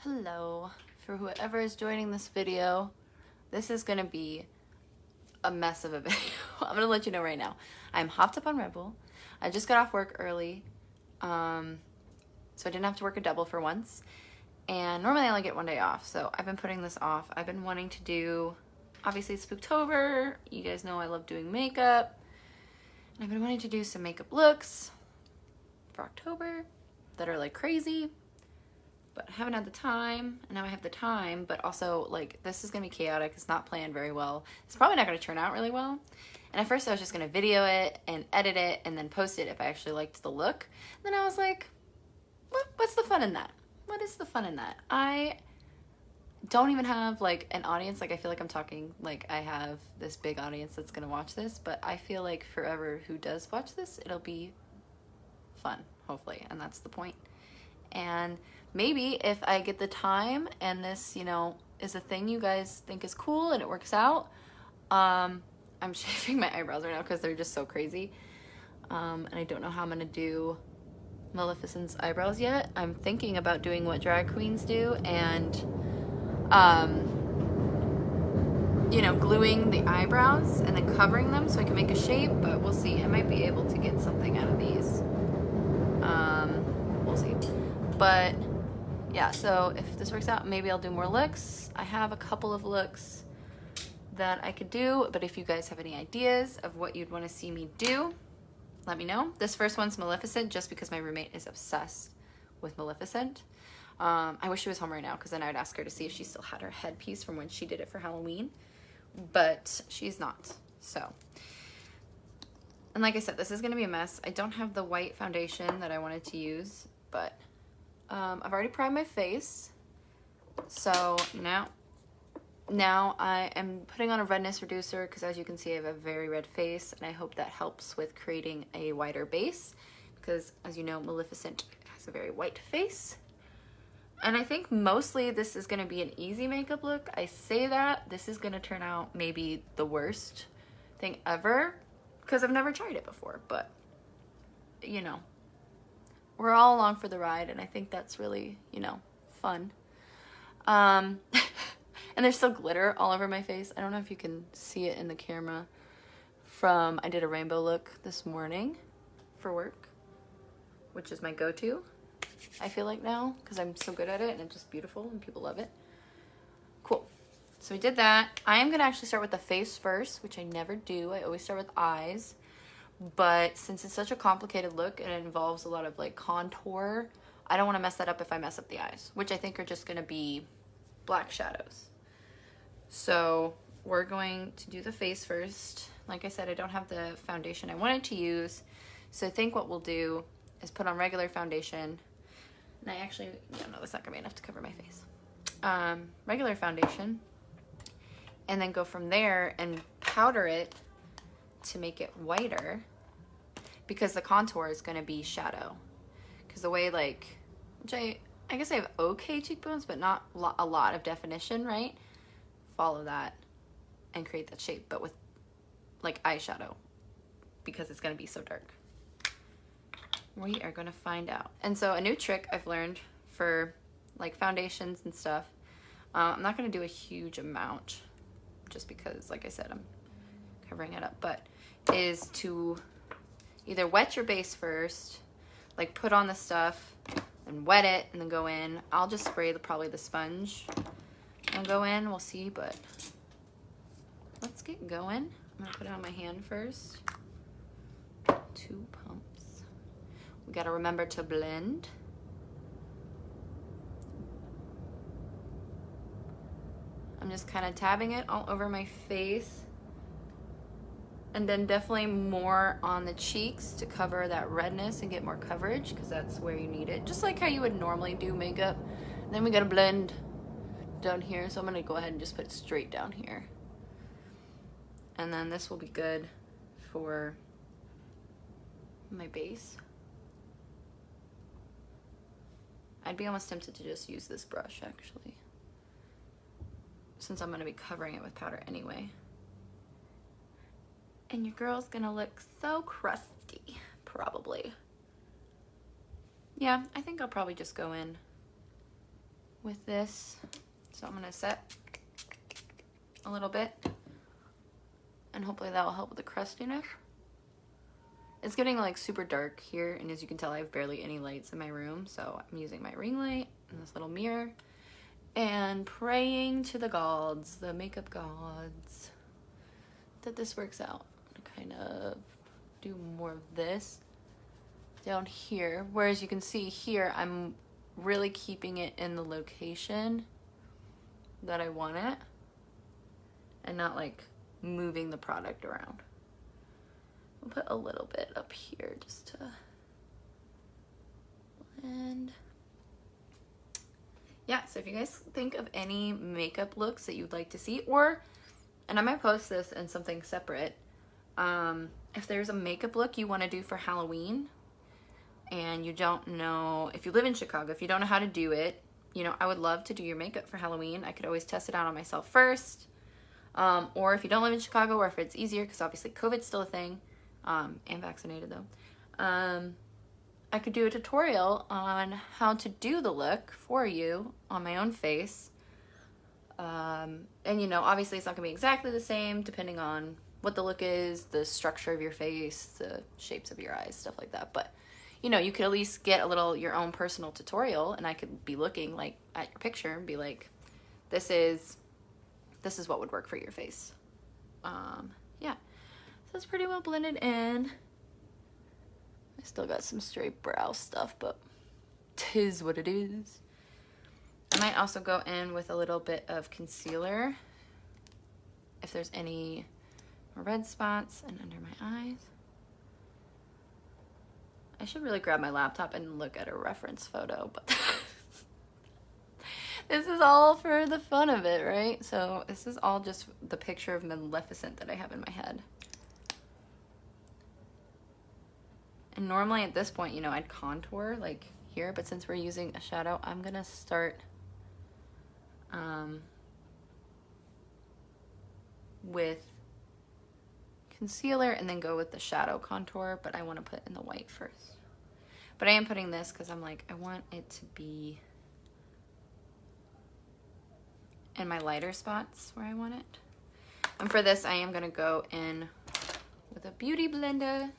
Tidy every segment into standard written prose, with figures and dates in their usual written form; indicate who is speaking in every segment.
Speaker 1: Hello. For whoever is joining this video, this is gonna be a mess of a video. I'm gonna let you know right now. I'm hopped up on Red Bull. I just got off work early, so I didn't have to work a double for once. And normally I only get one day off, so I've been putting this off. I've been wanting to do, obviously it's Spooktober. You guys know I love doing makeup. And I've been wanting to do some makeup looks for October that are like crazy, but I haven't had the time, and now I have the time, but also like this is gonna be chaotic. It's not planned very well. It's probably not gonna turn out really well. And at first I was just gonna video it and edit it and then post it if I actually liked the look. And then I was like, what's the fun in that? What is the fun in that? I don't even have like an audience. Like I feel like I'm talking like I have this big audience that's gonna watch this, but I feel like forever who does watch this, it'll be fun, hopefully, and that's the point. And maybe if I get the time and this, you know, is a thing you guys think is cool and it works out, I'm shaving my eyebrows right now because they're just so crazy. And I don't know how I'm gonna do Maleficent's eyebrows yet. I'm thinking about doing what drag queens do and, you know, gluing the eyebrows and then covering them so I can make a shape, but we'll see. I might be able to get something out of these. We'll see. But yeah, so if this works out, maybe I'll do more looks. I have a couple of looks that I could do, but if you guys have any ideas of what you'd want to see me do, let me know. This first one's Maleficent, just because my roommate is obsessed with Maleficent. I wish she was home right now, because then I'd ask her to see if she still had her headpiece from when she did it for Halloween, but she's not, so. And like I said, this is going to be a mess. I don't have the white foundation that I wanted to use, but I've already primed my face, so now I am putting on a redness reducer because, as you can see, I have a very red face, and I hope that helps with creating a whiter base because, as you know, Maleficent has a very white face. And I think mostly this is going to be an easy makeup look. I say that. This is going to turn out maybe the worst thing ever because I've never tried it before, but, you know. We're all along for the ride, and I think that's really, you know, fun. And there's still glitter all over my face. I don't know if you can see it in the camera I did a rainbow look this morning for work, which is my go-to, I feel like now, because I'm so good at it, and it's just beautiful, and people love it. Cool. So we did that. I am going to actually start with the face first, which I never do. I always start with eyes. But since it's such a complicated look and it involves a lot of like contour, I don't want to mess that up if I mess up the eyes, which I think are just going to be black shadows. So we're going to do the face first. Like I said, I don't have the foundation I wanted to use. So I think what we'll do is put on regular foundation. And I actually, yeah, no, that's not going to be enough to cover my face. Regular foundation. And then go from there and powder it to make it whiter, because the contour is going to be shadow, because the way, like, which I guess I have okay cheekbones but not a lot of definition, right? Follow that and create that shape, but with like eyeshadow, because it's going to be so dark. We are going to find out. And so a new trick I've learned for like foundations and stuff, I'm not going to do a huge amount just because, like I said, I'm covering it up, but is to either wet your base first, like put on the stuff and wet it and then go in. I'll just spray probably the sponge and go in, we'll see, but let's get going. I'm gonna put it on my hand first. 2 pumps. We gotta remember to blend. I'm just kind of tabbing it all over my face. And then definitely more on the cheeks to cover that redness and get more coverage, because that's where you need it. Just like how you would normally do makeup. And then we gotta blend down here. So I'm gonna go ahead and just put it straight down here. And then this will be good for my base. I'd be almost tempted to just use this brush actually, since I'm gonna be covering it with powder anyway. And your girl's gonna look so crusty, probably. Yeah, I think I'll probably just go in with this. So I'm gonna set a little bit, and hopefully that will help with the crustiness. It's getting like super dark here, and as you can tell, I have barely any lights in my room, so I'm using my ring light and this little mirror and praying to the gods, the makeup gods, that this works out. To kind of do more of this down here, whereas you can see here I'm really keeping it in the location that I want it and not like moving the product around. I'll put a little bit up here just to blend. Yeah, so if you guys think of any makeup looks that you'd like to see, or, and I might post this in something separate, if there's a makeup look you want to do for Halloween and you don't know, if you live in Chicago, if you don't know how to do it, you know, I would love to do your makeup for Halloween. I could always test it out on myself first. Or if you don't live in Chicago, or if it's easier, because obviously COVID's still a thing, I'm vaccinated though, I could do a tutorial on how to do the look for you on my own face. And you know, obviously it's not gonna be exactly the same depending on what the look is, the structure of your face, the shapes of your eyes, stuff like that. But you know, you could at least get a little your own personal tutorial, and I could be looking like at your picture and be like, this is what would work for your face. Yeah, so it's pretty well blended in. I still got some straight brow stuff, but 'tis what it is. I might also go in with a little bit of concealer if there's any red spots and under my eyes. I should really grab my laptop and look at a reference photo, but this is all for the fun of it, right? So this is all just the picture of Maleficent that I have in my head. And normally at this point, you know, I'd contour like here, but since we're using a shadow, I'm gonna start with concealer and then go with the shadow contour, but I want to put in the white first. But I am putting this because I'm like, I want it to be in my lighter spots where I want it. And for this, I am going to go in with a beauty blender.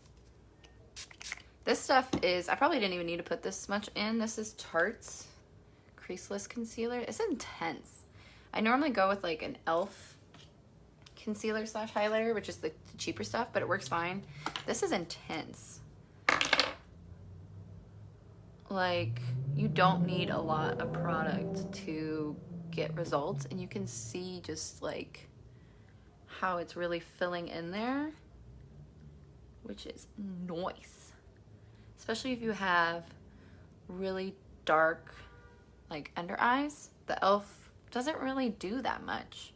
Speaker 1: This stuff is, I probably didn't even need to put this much in. This is Tarte's Creaseless Concealer. It's intense. I normally go with like an e.l.f. concealer slash highlighter, which is the cheaper stuff, but it works fine. This is intense. Like, you don't need a lot of product to get results, and you can see just like how it's really filling in there, which is nice. Especially if you have really dark like under eyes. The e.l.f. doesn't really do that much.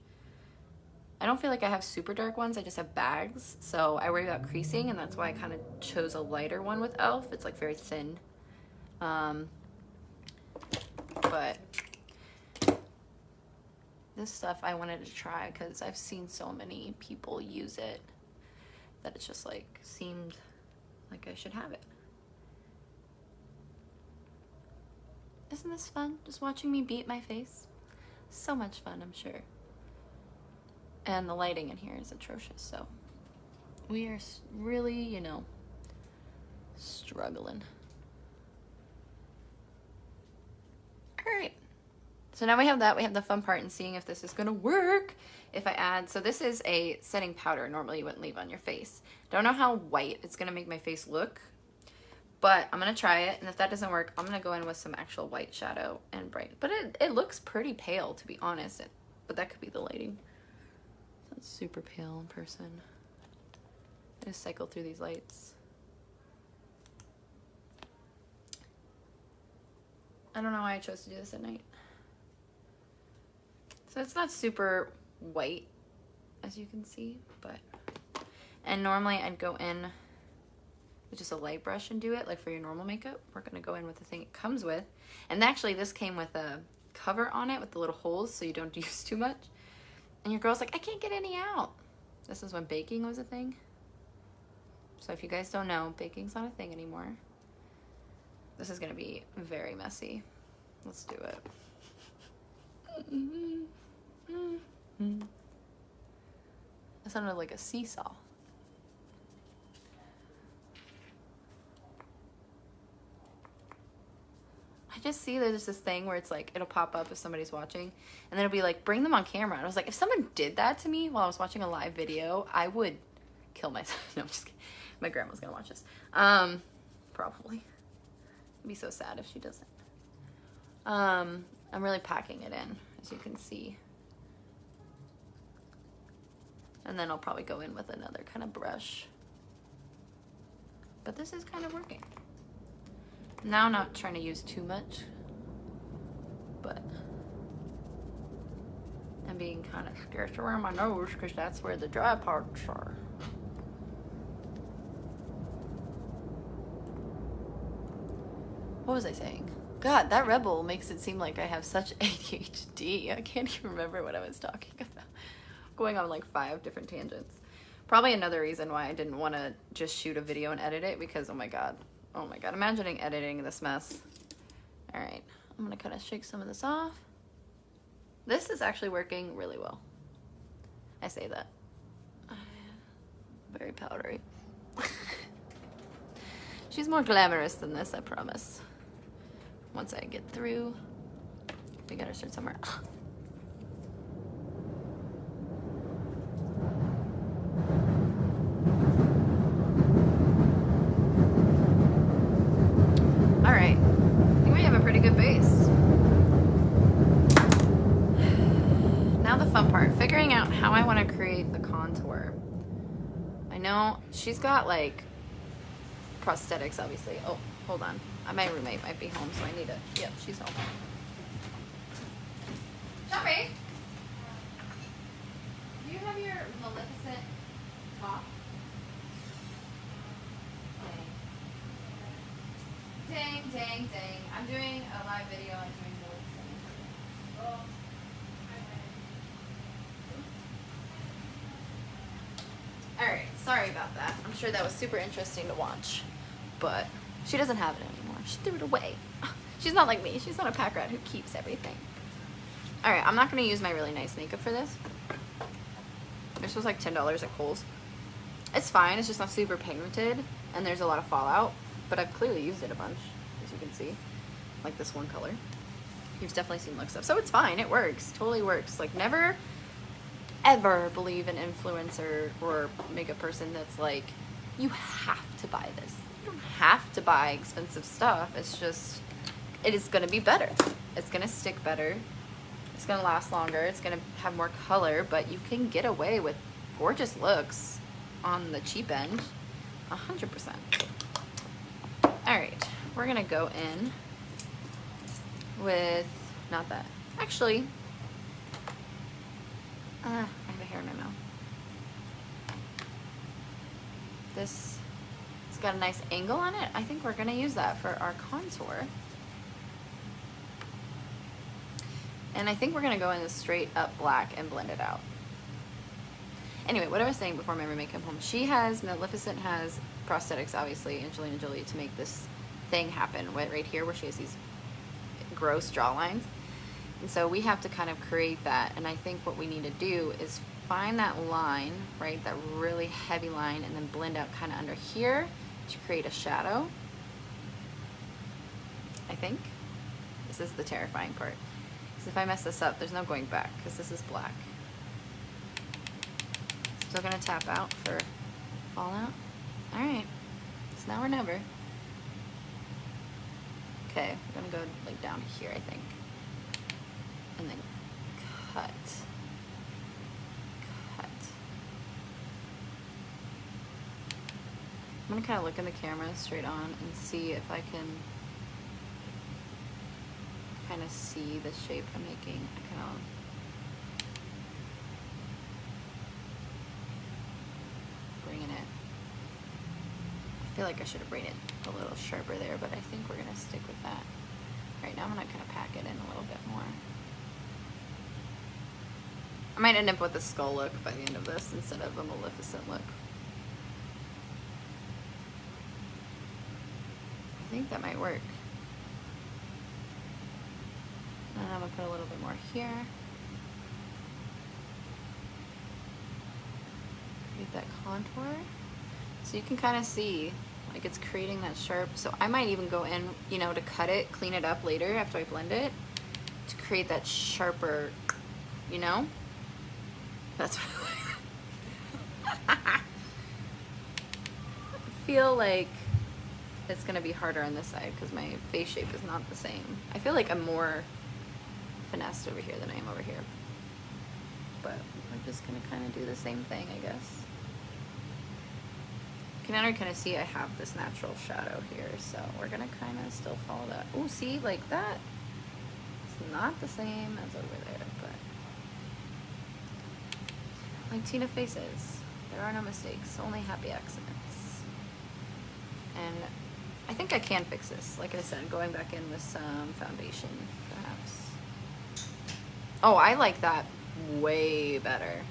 Speaker 1: I don't feel like I have super dark ones, I just have bags, so I worry about creasing, and that's why I kind of chose a lighter one with e.l.f. It's like very thin. But this stuff I wanted to try because I've seen so many people use it that it's just like seemed like I should have it. Isn't this fun? Just watching me beat my face? So much fun, I'm sure. And the lighting in here is atrocious, so we are really, you know, struggling. All right, so now we have that. We have the fun part in seeing if this is gonna work. If I add, so this is a setting powder. Normally you wouldn't leave on your face. Don't know how white it's gonna make my face look, but I'm gonna try it, and if that doesn't work, I'm gonna go in with some actual white shadow and brighten. But it looks pretty pale, to be honest, but that could be the lighting. It's super pale in person. I just cycle through these lights. I don't know why I chose to do this at night. So it's not super white, as you can see, but, and normally I'd go in with just a light brush and do it, like for your normal makeup. We're gonna go in with the thing it comes with. And actually this came with a cover on it with the little holes so you don't use too much. And your girl's like, I can't get any out. This is when baking was a thing. So if you guys don't know, baking's not a thing anymore. This is gonna be very messy. Let's do it. That sounded like a seesaw. I just see there's this thing where it's like, it'll pop up if somebody's watching, and then it'll be like, bring them on camera. And I was like, if someone did that to me while I was watching a live video, I would kill myself. No, I'm just kidding. My grandma's gonna watch this. Probably. It'd be so sad if she doesn't. I'm really packing it in, as you can see. And then I'll probably go in with another kind of brush. But this is kind of working. Now I'm not trying to use too much, but I'm being kind of scared around my nose because that's where the dry parts are. What was I saying? God, that Rebel makes it seem like I have such ADHD. I can't even remember what I was talking about. Going on like 5 different tangents. Probably another reason why I didn't want to just shoot a video and edit it, because oh my god, imagining editing this mess. All right, I'm gonna kind of shake some of this off. This is actually working really well. I say that. Very powdery. She's more glamorous than this, I promise. Once I get through, we gotta start somewhere. All right, I think we have a pretty good base. Now the fun part, figuring out how I want to create the contour. I know she's got like prosthetics, obviously. Oh, hold on. My roommate might be home, so I need to. Yep, she's home. Shelby, do you have your Maleficent top? Dang, dang, dang. I'm doing a live video. I'm doing Maleficent. Oh. Alright, sorry about that. I'm sure that was super interesting to watch, but she doesn't have it anymore. She threw it away. She's not like me. She's not a pack rat who keeps everything. Alright, I'm not going to use my really nice makeup for this. This was like $10 at Kohl's. It's fine. It's just not super pigmented, and there's a lot of fallout, but I've clearly used it a bunch, as you can see. Like this one color. You've definitely seen look stuff. So it's fine. It works. Totally works. Like, never ever believe an influencer or makeup person that's like, you have to buy this. You don't have to buy expensive stuff. It's just, it is going to be better. It's going to stick better. It's going to last longer. It's going to have more color, but you can get away with gorgeous looks on the cheap end. 100%. All right, we're going to go in with, not that. Actually, I have a hair in my mouth. This, it's got a nice angle on it. I think we're gonna use that for our contour. And I think we're gonna go in the straight up black and blend it out. Anyway, what I was saying before my roommate came home, Maleficent has prosthetics, obviously, Angelina Jolie, to make this thing happen right here where she has these gross jawlines. And so we have to kind of create that, and I think what we need to do is find that line, right, that really heavy line, and then blend out kind of under here to create a shadow. I think. This is the terrifying part. Because if I mess this up, there's no going back, because this is black. Still gonna tap out for fallout. Alright, it's now or never. Okay, we're gonna go like down here, I think. And then cut. I'm gonna kind of look in the camera straight on and see if I can kind of see the shape I'm making. I kind of bringing it. I feel like I should have bring it a little sharper there, but I think we're gonna stick with that. Right now I'm gonna kind of pack it in a little bit more. I might end up with a skull look by the end of this instead of a Maleficent look. I think that might work. And I'm gonna I'll put a little bit more here. Create that contour. So you can kind of see, like, it's creating that sharp. So I might even go in, you know, to cut it, clean it up later after I blend it, to create that sharper, you know? That's what I feel like it's gonna be harder on this side because my face shape is not the same. I feel like I'm more finessed over here than I am over here. But we're just gonna kind of do the same thing, I guess. You can already kind of see I have this natural shadow here, so we're gonna kind of still follow that. Oh, see, like that? It's not the same as over there, but like Tina faces, there are no mistakes, only happy accidents. And I think I can fix this. Like I said, going back in with some foundation, perhaps. Oh, I like that way better.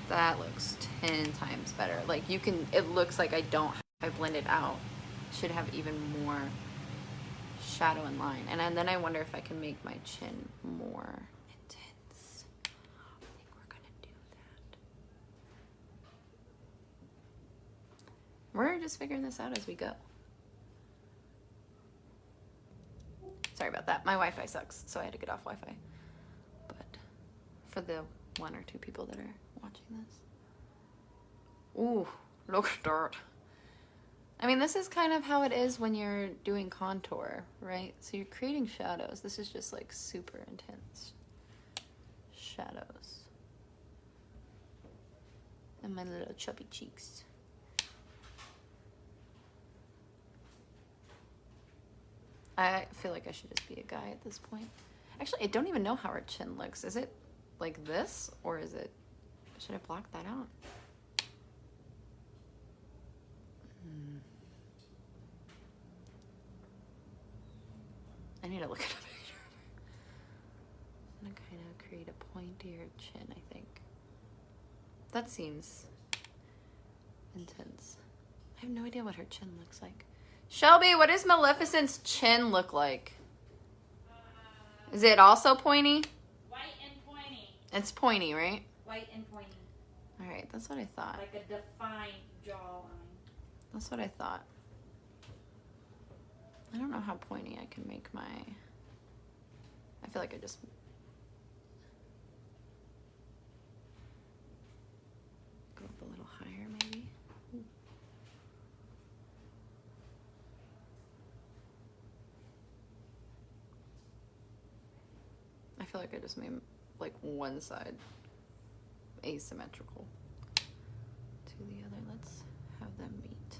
Speaker 1: That looks 10 times better. Like you can, it looks like I blend it out. Should have even more shadow and line. And then I wonder if I can make my chin more intense. I think we're gonna do that. We're just figuring this out as we go. Sorry about that. My Wi-Fi sucks, so I had to get off Wi-Fi. But for the 1 or 2 people that are watching this. Ooh, look at that. I mean, this is kind of how it is when you're doing contour, right? So you're creating shadows. This is just like super intense shadows. And my little chubby cheeks. I feel like I should just be a guy at this point. Actually, I don't even know how her chin looks. Is it like this, or is it, should I block that out? I need to look at a picture. I'm gonna kind of create a pointier chin, I think. That seems intense. I have no idea what her chin looks like. Shelby, what does Maleficent's chin look like? Is it also pointy?
Speaker 2: White and pointy.
Speaker 1: It's pointy, right?
Speaker 2: White and pointy.
Speaker 1: All right, that's what I thought.
Speaker 2: Like a defined jawline.
Speaker 1: That's what I thought. I don't know how pointy I can make my... I feel like I just... Go up a little higher, maybe. Ooh. I feel like I just made like one side asymmetrical to the other. Let's have them meet.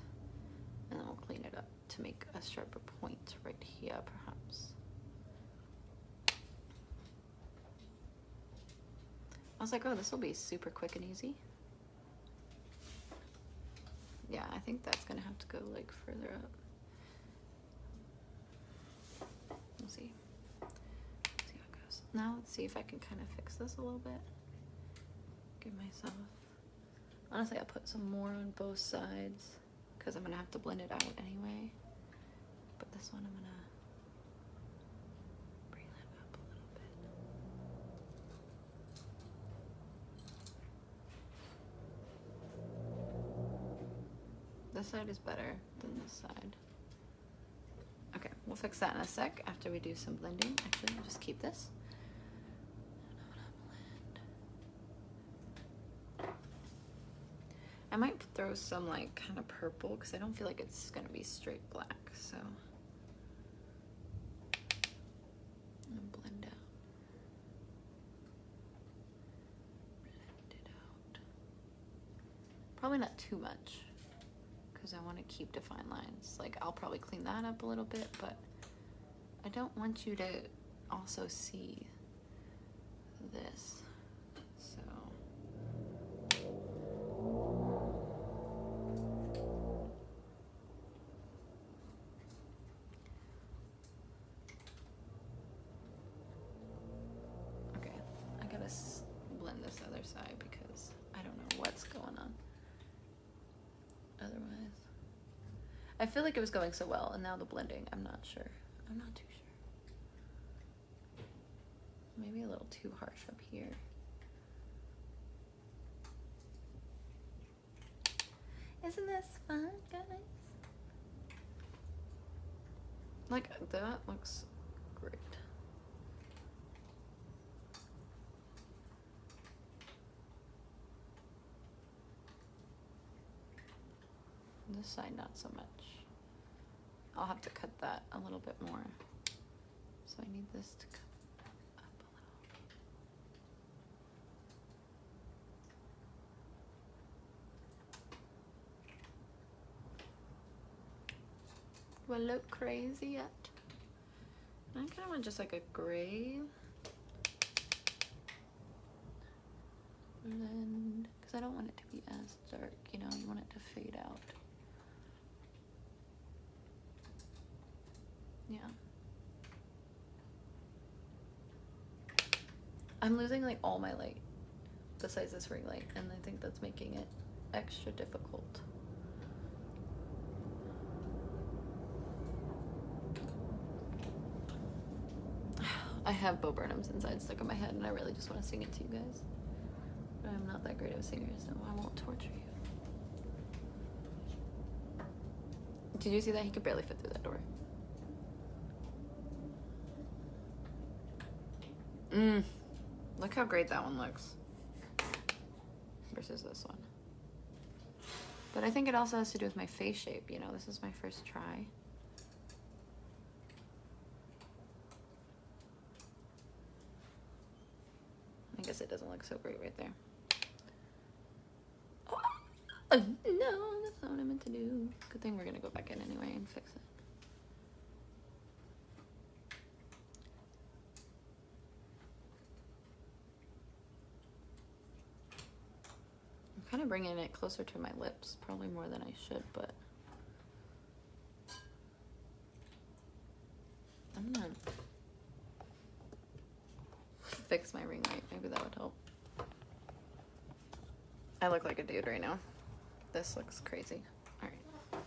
Speaker 1: And then we'll clean it up to make a sharper point right here, perhaps. I was like, oh, this will be super quick and easy. Yeah, I think that's gonna have to go like further up. We'll see. See how it goes. Now let's see if I can kind of fix this a little bit. Give myself, honestly, I'll put some more on both sides because I'm gonna have to blend it out anyway. But this one I'm gonna bring that up a little bit. This side is better than this side. Okay, we'll fix that in a sec after we do some blending. Actually, I'll just keep this. I might throw some like kind of purple because I don't feel like it's gonna be straight black, so I'm gonna blend out. Blend it out. Probably not too much because I want to keep defined lines. Like I'll probably clean that up a little bit, but I don't want you to also see this. Blend this other side because I don't know what's going on otherwise. I feel like it was going so well, and now the blending, I'm not sure. I'm not too sure. maybe a little too harsh up here. Isn't this fun, guys? Like, that looks great. This side, not so much. I'll have to cut that a little bit more. So I need this to come up a little. Do I look crazy yet? I kind of want just like a gray. And then, because I don't want it to be as dark, you know, you want it to fade out. Yeah. I'm losing like all my light besides this ring light, and I think that's making it extra difficult. I have Bo Burnham's Inside stuck in my head, and I really just want to sing it to you guys. But I'm not that great of a singer, so I won't torture you. Did you see that? He could barely fit through that door. Look how great that one looks versus this one. But I think it also has to do with my face shape, you know, this is my first try. I guess it doesn't look so great right there. Oh, no, that's not what I meant to do. Good thing we're gonna go back in anyway and fix it. Kind of bringing it closer to my lips, probably more than I should, but I'm gonna fix my ring light. Maybe that would help. I look like a dude right now. This looks crazy. All right.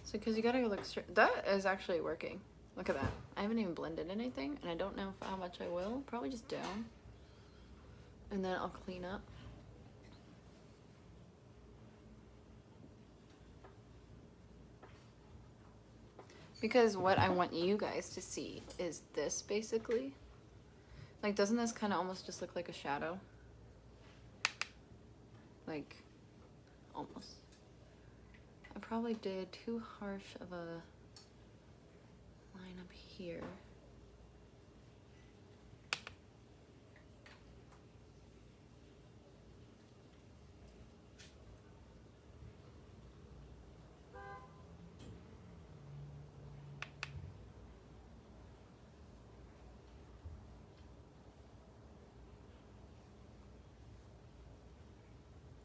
Speaker 1: So, because you gotta look straight. That is actually working. Look at that. I haven't even blended anything, and I don't know how much I will. Probably just down. And then I'll clean up. Because what I want you guys to see is this, basically. Like, doesn't this kind of almost just look like a shadow? Like, almost. I probably did too harsh of a line up here.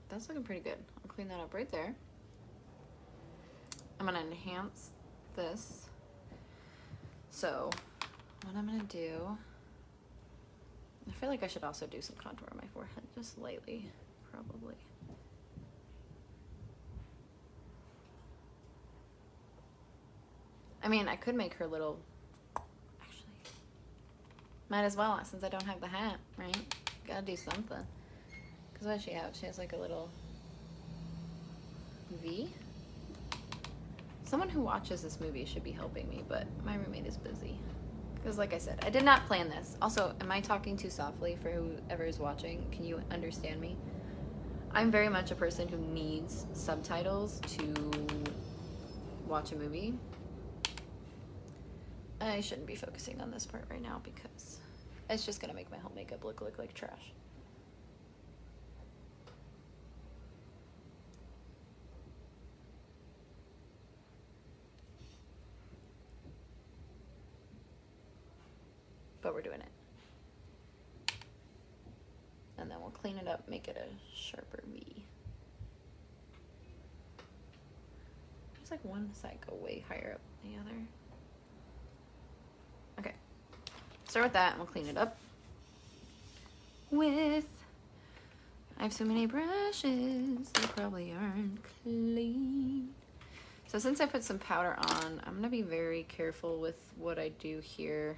Speaker 1: That's looking pretty good. I'll clean that up right there. I'm gonna enhance this. So what I'm gonna do, I feel like I should also do some contour on my forehead, just lightly, probably. I mean, I could make her little, actually, might as well, since I don't have the hat, right? Gotta do something. Because what does she have? She has like a little V. Someone who watches this movie should be helping me, but my roommate is busy. Because like I said, I did not plan this. Also, am I talking too softly for whoever is watching? Can you understand me? I'm very much a person who needs subtitles to watch a movie. I shouldn't be focusing on this part right now because it's just going to make my whole makeup look like trash. But we're doing it. And then we'll clean it up, make it a sharper V. There's like one side go way higher up than the other. Okay. Start with that and we'll clean it up with, I have so many brushes, they probably aren't clean. So since I put some powder on, I'm gonna be very careful with what I do here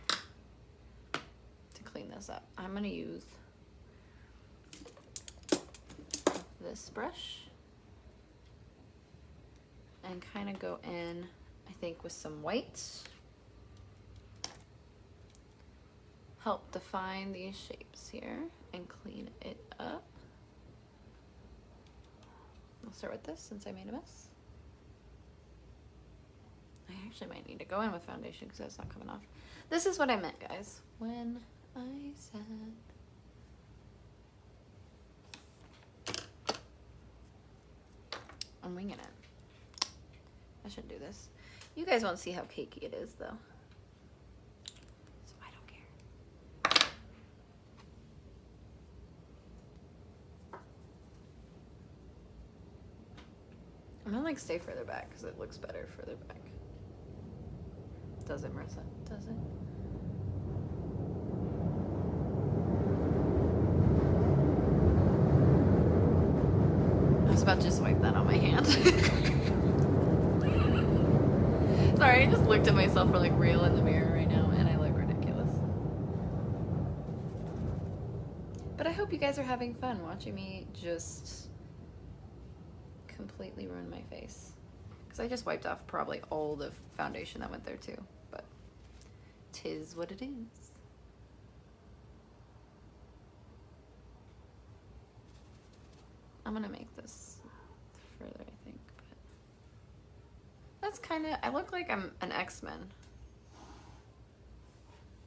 Speaker 1: to clean this up. I'm gonna use this brush and kind of go in, I think, with some whites. Help define these shapes here and clean it up. I'll start with this since I made a mess. I actually might need to go in with foundation because that's not coming off. This is what I meant, guys, when I said I'm winging it. I shouldn't do this. You guys won't see how cakey it is, though. So I don't care. I'm gonna like stay further back because it looks better further back. Does it, Marissa? Does it? I was about to just wipe that on my hand. Sorry, I just looked at myself for like real in the mirror right now and I look ridiculous. But I hope you guys are having fun watching me just completely ruin my face. Because I just wiped off probably all the foundation that went there too. But 'tis what it is. I'm gonna make this further, I think. But that's kind of, I look like I'm an X-Men.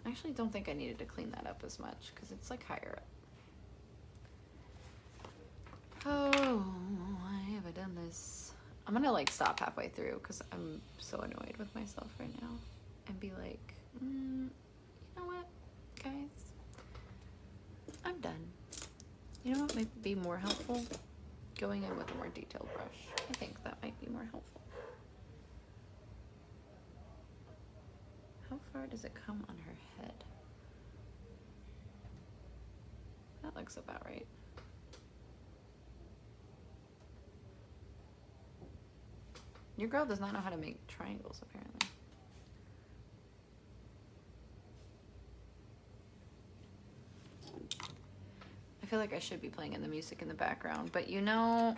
Speaker 1: I actually don't think I needed to clean that up as much because it's like higher up. Oh, why have I done this? I'm gonna like stop halfway through because I'm so annoyed with myself right now and be like, you know what, guys? I'm done. You know what might be more helpful? Going in with a more detailed brush. I think that might be more helpful. How far does it come on her head? That looks about right. Your girl does not know how to make triangles, apparently. I feel like I should be playing in the music in the background, but you know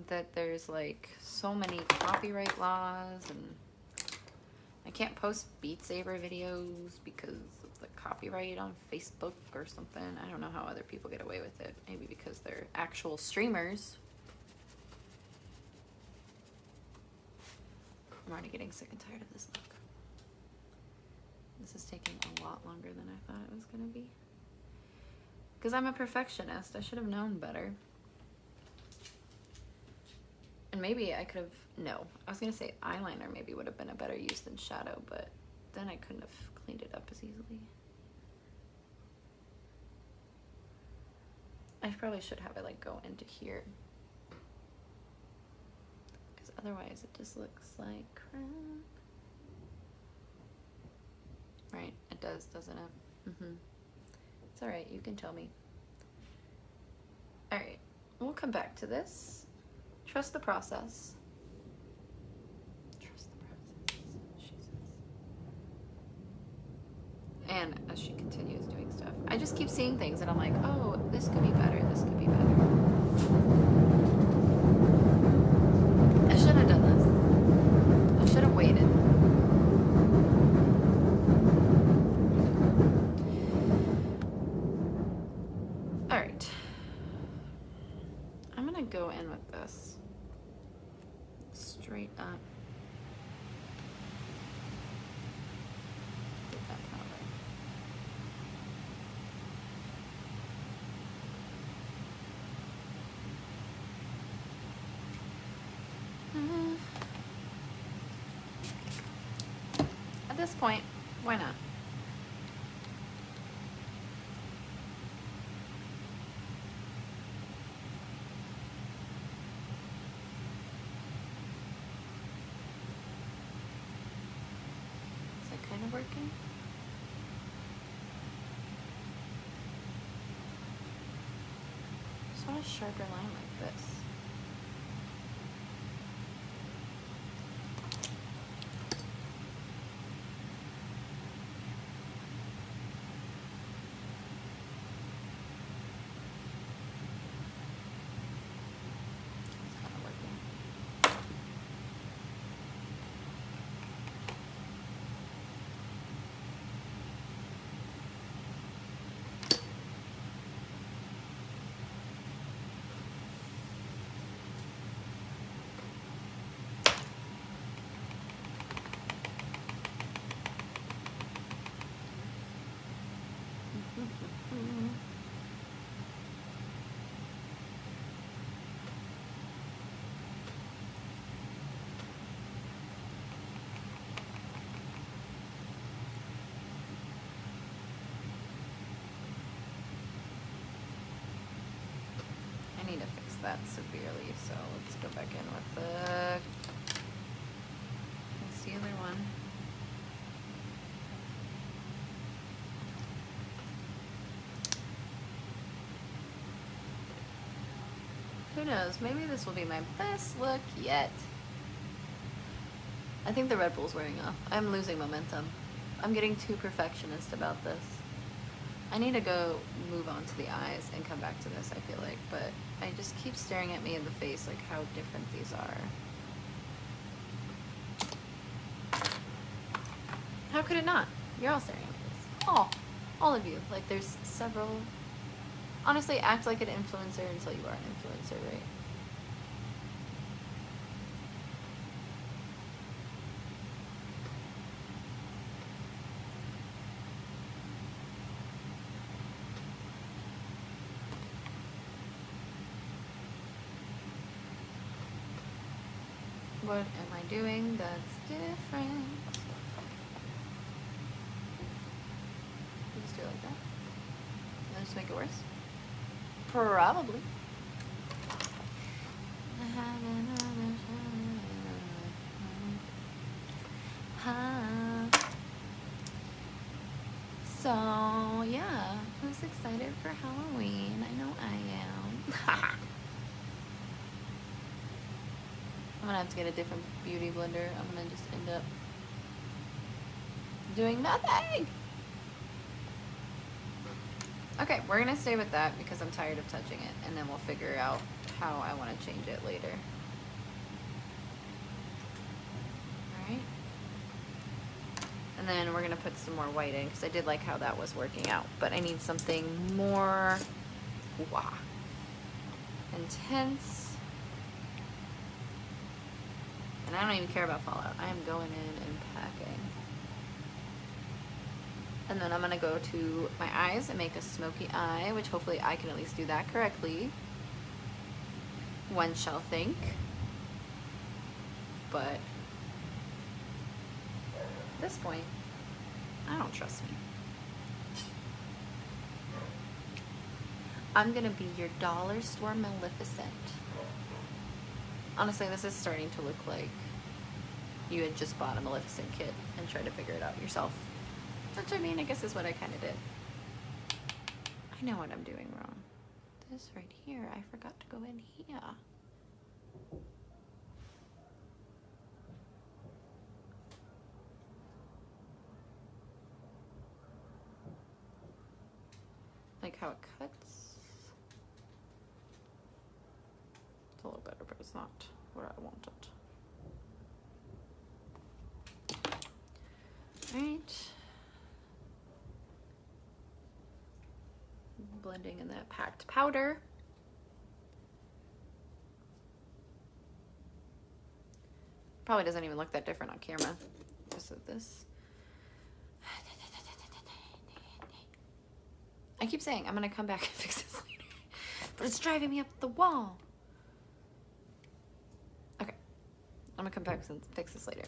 Speaker 1: that there's like so many copyright laws and I can't post Beat Saber videos because of the copyright on Facebook or something. I don't know how other people get away with it. Maybe because they're actual streamers. I'm already getting sick and tired of this look. This is taking a lot longer than I thought it was gonna be. Because I'm a perfectionist. I should have known better. And maybe I could have, no. I was gonna say eyeliner maybe would have been a better use than shadow, but then I couldn't have cleaned it up as easily. I probably should have it like go into here. Because otherwise it just looks like crap. Right, it does, doesn't it? It's alright, you can tell me. Alright, we'll come back to this. Trust the process. Trust the process, she says. And as she continues doing stuff, I just keep seeing things and I'm like, oh, this could be better, this could be better. I should have done this. I should have waited. Go in with this straight up. Put that powder. At this point, why not? Working. Just want a sharper line like this. I need to fix that severely, so let's go back in with the, what's the other one? Who knows, maybe this will be my best look yet. I think the Red Bull's wearing off. I'm losing momentum. I'm getting too perfectionist about this. I need to go move on to the eyes and come back to this, I feel like, but I just keep staring at me in the face like how different these are. How could it not? You're all staring at me. All of you. Like there's several. Honestly, act like an influencer until you are an influencer, right? What am I doing that's different? You just do it like that. And just make it worse? Probably. So, yeah. Who's excited for Halloween? I know I am. I'm gonna have to get a different beauty blender. I'm gonna just end up doing nothing. Okay, we're gonna stay with that because I'm tired of touching it, and then we'll figure out how I want to change it later. Alright. And then we're gonna put some more white in because I did like how that was working out, but I need something more intense. And I don't even care about fallout. I am going in and packing. And then I'm gonna go to my eyes and make a smoky eye, which hopefully I can at least do that correctly. One shall think. But at this point, I don't trust me. I'm gonna be your dollar store Maleficent. Honestly, this is starting to look like you had just bought a Maleficent kit and tried to figure it out yourself. Which, I mean, I guess is what I kind of did. I know what I'm doing wrong. This right here, I forgot to go in here. Like how it cuts. It's a little better, but it's not where I want it. Alright. Blending in that packed powder. Probably doesn't even look that different on camera because of this. I keep saying I'm gonna come back and fix this later, but it's driving me up the wall. Okay, I'm gonna come back and fix this later.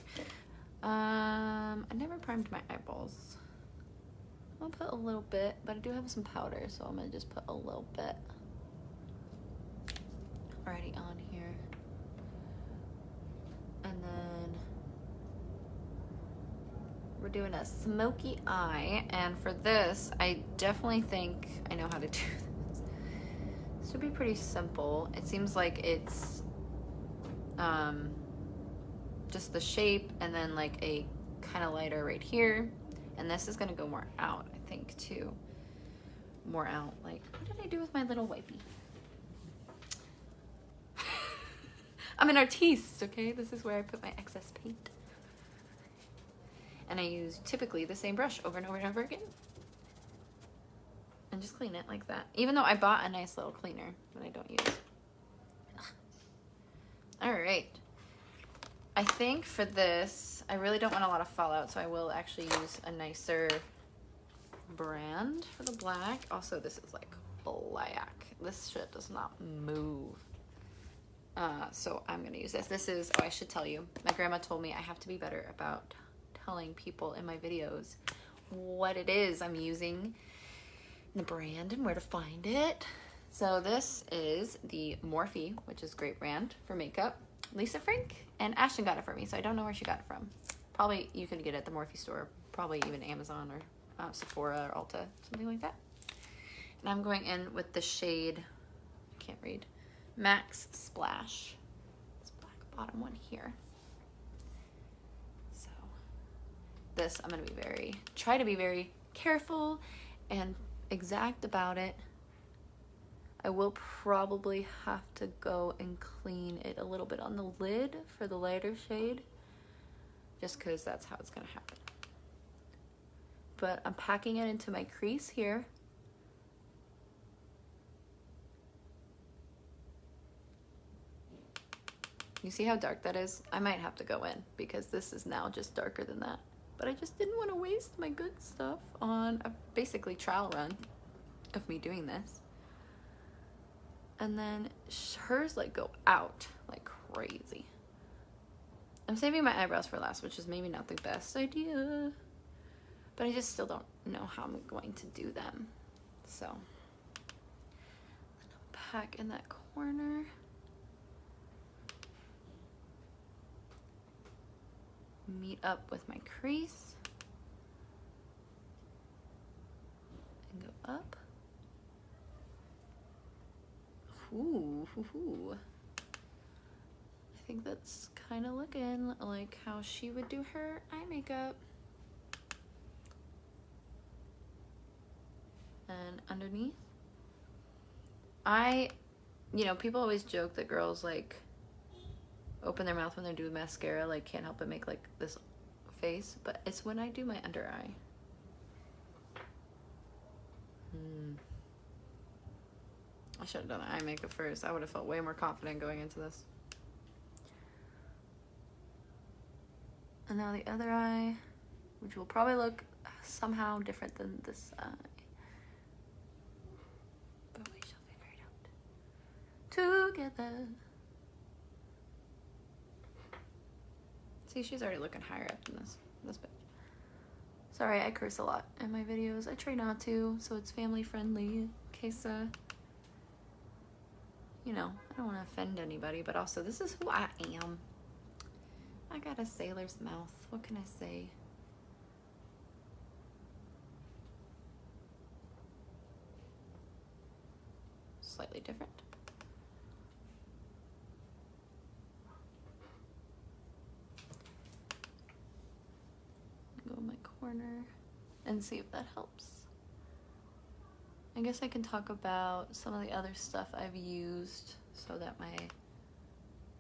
Speaker 1: I never primed my eyeballs. I'll put a little bit, but I do have some powder, so I'm gonna just put a little bit already on here. And then we're doing a smoky eye, and for this, I definitely think I know how to do this. This should be pretty simple. It seems like it's just the shape and then like a kind of lighter right here. And this is gonna go more out, I think, too. More out. Like, what did I do with my little wipey? I'm an artiste, okay? This is where I put my excess paint. And I use typically the same brush over and over and over again. And just clean it like that. Even though I bought a nice little cleaner that I don't use. All right. I think for this, I really don't want a lot of fallout, so I will actually use a nicer brand for the black. Also, this is like black. This shit does not move. So I'm gonna use this. This is, oh, I should tell you, my grandma told me I have to be better about telling people in my videos what it is I'm using, the brand, and where to find it. So this is the Morphe, which is a great brand for makeup. Lisa Frank and Ashton got it for me, so I don't know where she got it from. Probably you could get it at the Morphe store, probably even Amazon or Sephora or Ulta, something like that. And I'm going in with the shade, I can't read, Max Splash. This black bottom one here. So this, I'm gonna be try to be very careful and exact about it. I will probably have to go and clean it a little bit on the lid for the lighter shade, just because that's how it's gonna happen. But I'm packing it into my crease here. You see how dark that is? I might have to go in because this is now just darker than that. But I just didn't want to waste my good stuff on a basically trial run of me doing this. And then hers like go out like crazy. I'm saving my eyebrows for last, which is maybe not the best idea. But I just still don't know how I'm going to do them. So, pack in that corner. Meet up with my crease. And go up. Ooh, hoo, hoo. I think that's kind of looking like how she would do her eye makeup. And underneath, you know, people always joke that girls like open their mouth when they're doing mascara, like can't help but make like this face, but it's when I do my under eye. I should have done eye makeup first. I would have felt way more confident going into this. And now the other eye, which will probably look somehow different than this eye. But we shall figure it out together. See, she's already looking higher up than this bitch. Sorry, I curse a lot in my videos. I try not to, so it's family friendly in case, you know, I don't want to offend anybody, but also this is who I am. I got a sailor's mouth. What can I say? Slightly different. Go in my corner and see if that helps. I guess I can talk about some of the other stuff I've used so that my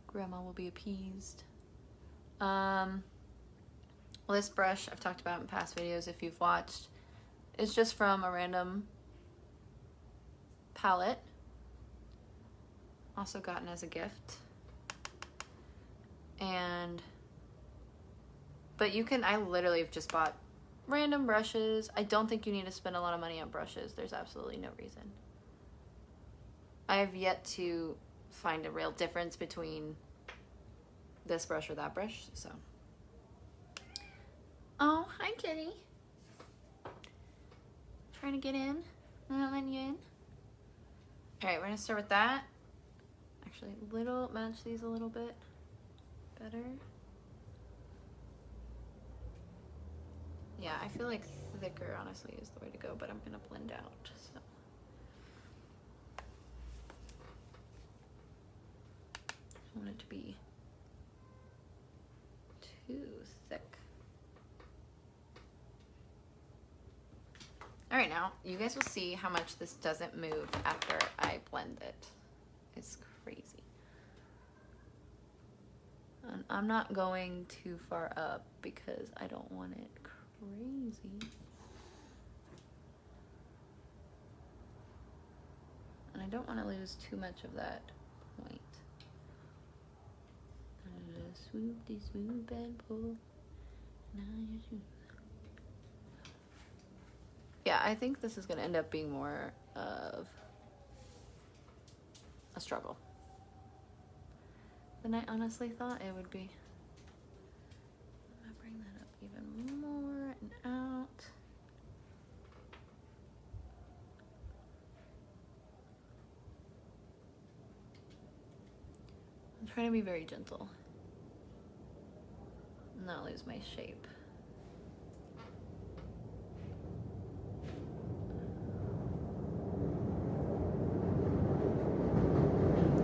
Speaker 1: grandma will be appeased. Well, this brush I've talked about in past videos if you've watched. It's just from a random palette. Also gotten as a gift. But you can, I literally have just bought random brushes. I don't think you need to spend a lot of money on brushes. There's absolutely no reason. I have yet to find a real difference between this brush or that brush, so. Oh, hi kitty. Trying to get in. Not letting you in. Alright, we're gonna start with that. Actually, match these a little bit better. Yeah, I feel like thicker honestly is the way to go, but I'm gonna blend out, so. I don't want it to be too thick. All right, now you guys will see how much this doesn't move after I blend it. It's crazy. And I'm not going too far up because I don't want it crazy. And I don't want to lose too much of that point. Swoop, de swoop and pull. Now you shoot. Yeah, I think this is gonna end up being more of a struggle than I honestly thought it would be. I'm gonna bring that up even more and out. I'm trying to be very gentle and not lose my shape.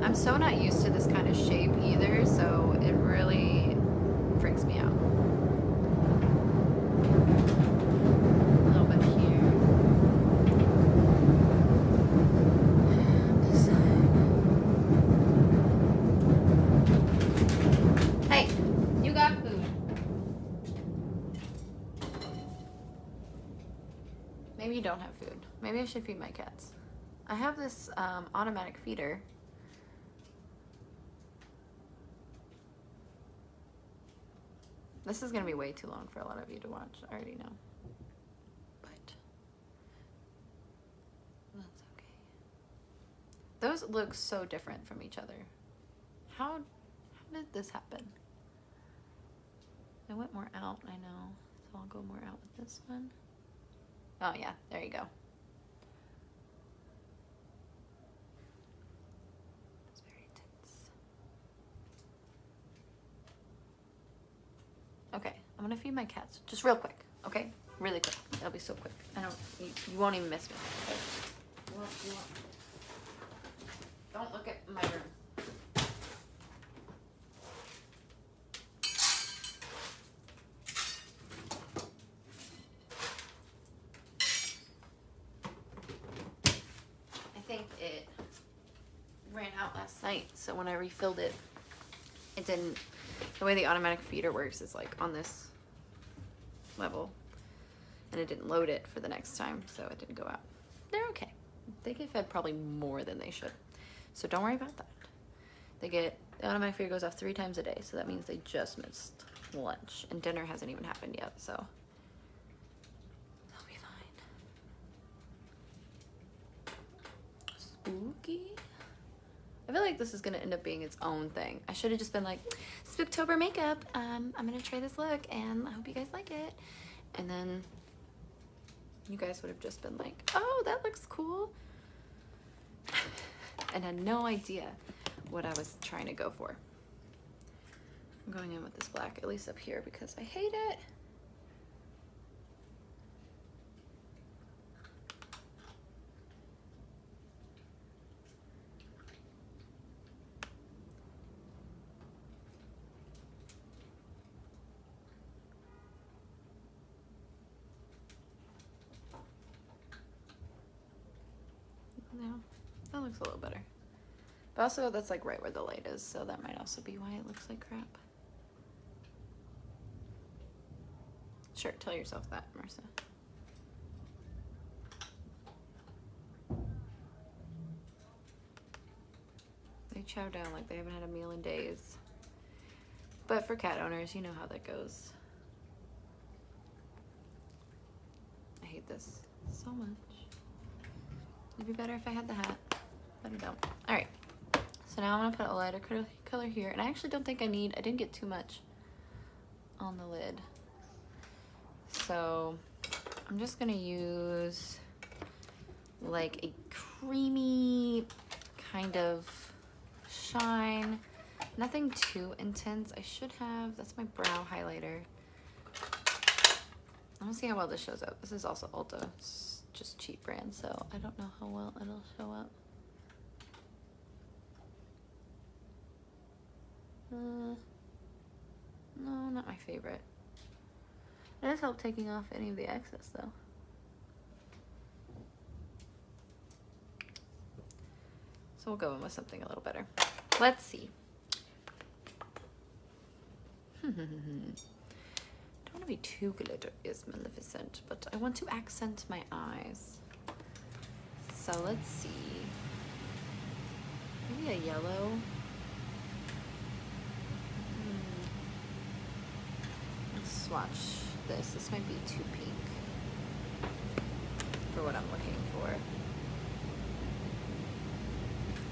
Speaker 1: I'm so not used to this kind of shape either, so it really freaks me out. A little bit here. And this side. Hey, you got food. Maybe you don't have food. Maybe I should feed my cats. I have this automatic feeder. This is gonna be way too long for a lot of you to watch. I already know. But that's okay. Those look so different from each other. How did this happen? I went more out, I know. So I'll go more out with this one. Oh yeah, there you go. It's very intense. Okay, I'm gonna feed my cats. Just real quick, okay? Really quick. That'll be so quick. You won't even miss me. Okay? You won't. Don't look at my room. I think it ran out last night, so when I refilled it, it didn't. The way the automatic feeder works is like on this level, and it didn't load it for the next time, so it didn't go out. They're okay. They get fed probably more than they should, so don't worry about that. The automatic feeder goes off 3 times a day, so that means they just missed lunch, and dinner hasn't even happened yet, so they'll be fine. Spooky. I feel like this is gonna end up being its own thing. I should have just been like, Spooktober makeup, I'm gonna try this look and I hope you guys like it. And then you guys would have just been like, oh, that looks cool. And had no idea what I was trying to go for. I'm going in with this black, at least up here, because I hate it. No, that looks a little better. But also, that's like right where the light is, so that might also be why it looks like crap. Sure, tell yourself that, Marissa. They chow down like they haven't had a meal in days. But for cat owners, you know how that goes. I hate this so much. It'd be better if I had the hat, but I don't. All right, so now I'm gonna put a lighter color here, and I actually don't think I didn't get too much on the lid. So I'm just gonna use like a creamy kind of shine, nothing too intense. I should have, that's my brow highlighter. I wanna see how well this shows up. This is also Ulta. It's just cheap brand, so I don't know how well it'll show up. No, not my favorite. It does help taking off any of the excess though. So we'll go in with something a little better. Let's see. Don't want to be too glittery, Maleficent, but I want to accent my eyes. So let's see. Maybe a yellow. Let's swatch this. This might be too pink. what I'm looking for.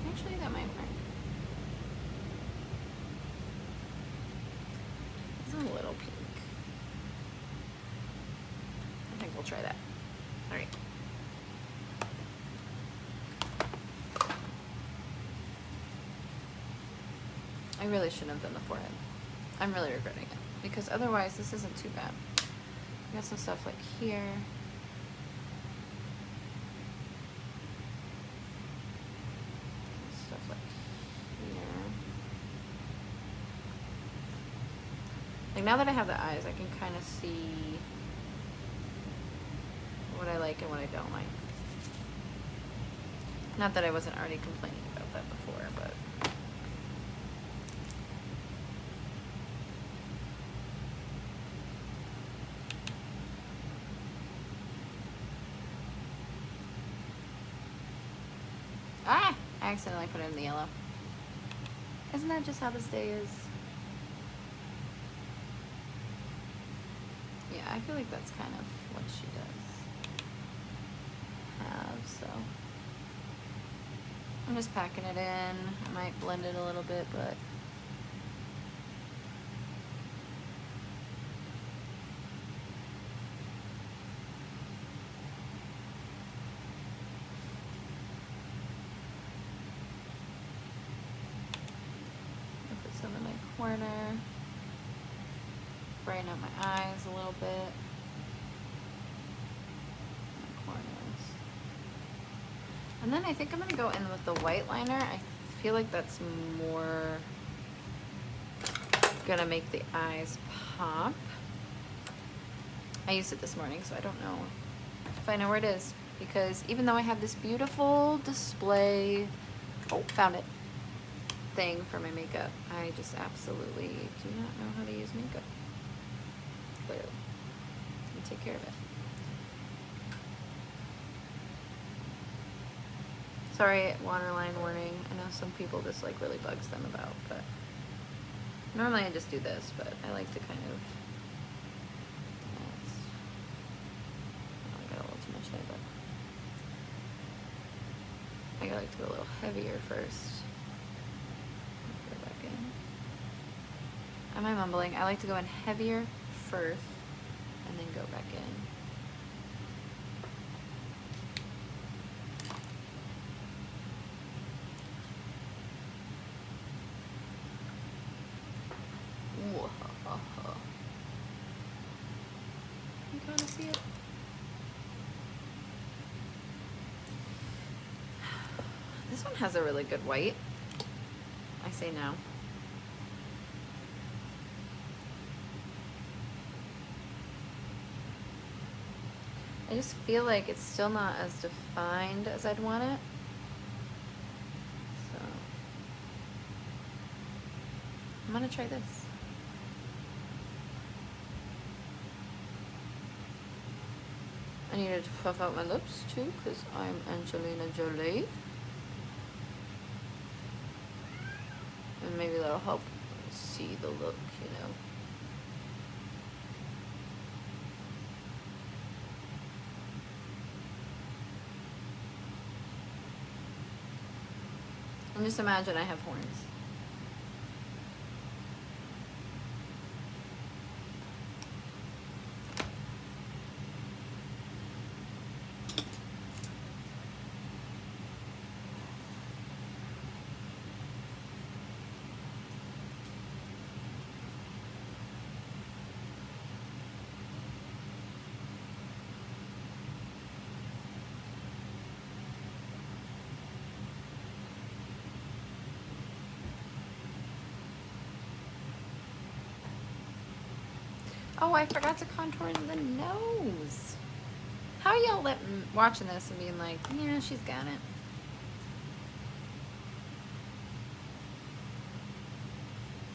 Speaker 1: Actually, that might work. It's a little pink. I think we'll try that. All right. I really shouldn't have done the forehead. I'm really regretting it because otherwise this isn't too bad. I got some stuff like here. Stuff like here. Like now that I have the eyes, I can kind of see what I like and what I don't like. Not that I wasn't already complaining about that before, but I accidentally put it in the yellow. Isn't that just how this day is? Yeah, I feel like that's kind of what she does have, so. I'm just packing it in. I might blend it a little bit, but. Some in my corner, brighten up my eyes a little bit, my corners. And then I think I'm gonna go in with the white liner. I feel like that's more gonna make the eyes pop. I used it this morning, so I don't know if I know where it is, because even though I have this beautiful display, oh, found it, thing for my makeup, I just absolutely do not know how to use makeup. Clearly. Let me take care of it. Sorry, waterline warning. I know some people this like really bugs them about, but normally I just do this, but I like to kind of, I got a little too much there, but I like to go a little heavier first. Am I mumbling? I like to go in heavier first and then go back in. Whoa. You kind of see it? This one has a really good white. I say now. I just feel like it's still not as defined as I'd want it. So I'm gonna try this. I needed to puff out my lips too because I'm Angelina Jolie. And maybe that'll help see the look, you know. And just imagine I have horns. Oh, I forgot to contour the nose. How are y'all watching this and being like, yeah, she's got it.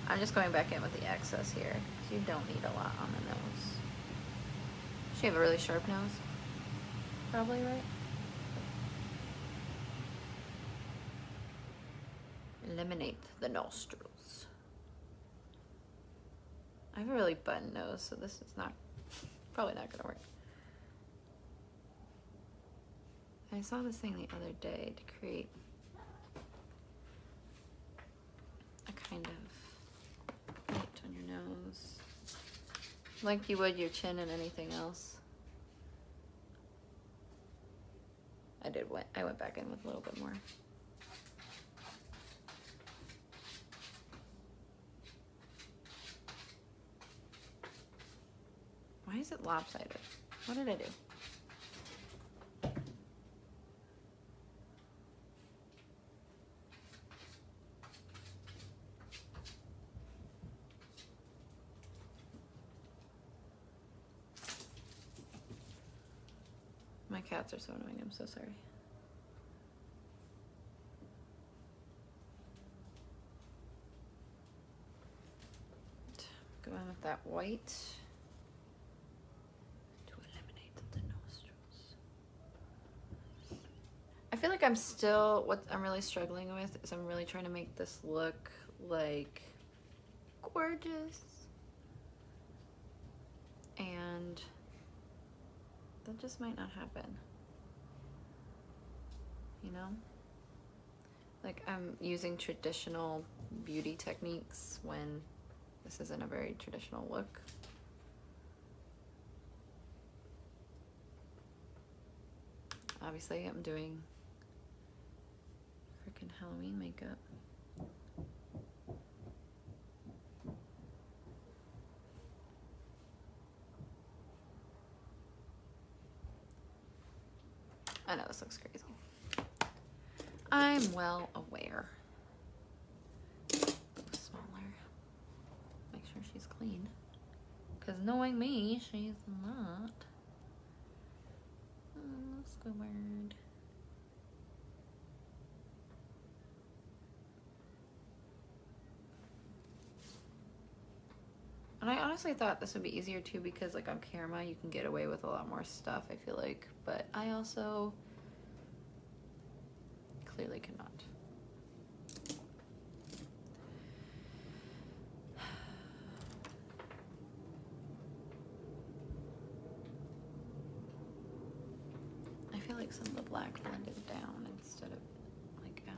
Speaker 1: I'm just going back in with the excess here. You don't need a lot on the nose. She have a really sharp nose. Probably, right? Eliminate the nostrils. I have a really button nose, so this is not, probably not gonna work. I saw this thing the other day to create a kind of light on your nose, like you would your chin and anything else. I went back in with a little bit more. Why is it lopsided? What did I do? My cats are so annoying, I'm so sorry. Go in with that white to eliminate the nostrils. I feel like I'm still, what I'm really struggling with is I'm really trying to make this look like gorgeous. And that just might not happen, you know? Like I'm using traditional beauty techniques when this isn't a very traditional look. Obviously, I'm doing freaking Halloween makeup. I know this looks crazy. I'm well aware. Smaller. Make sure she's clean. Because knowing me, she's not. Oh, Squidward. And I honestly thought this would be easier too because like on camera you can get away with a lot more stuff, I feel like. But I also clearly cannot. I feel like some of the black blended down instead of like out.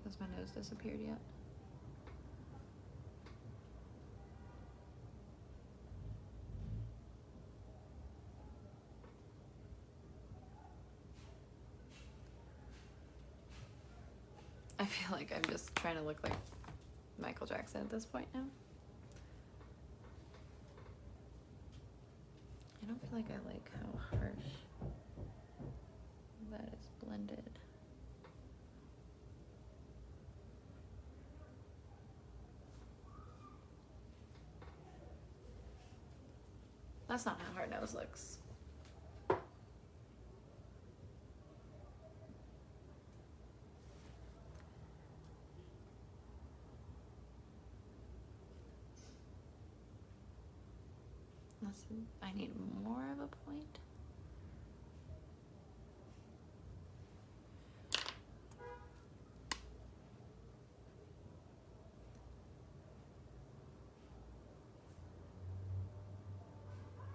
Speaker 1: Has my nose disappeared yet? I feel like I'm just trying to look like Michael Jackson at this point now. I don't feel like I like how harsh that is blended. That's not how her nose looks. I need more of a point.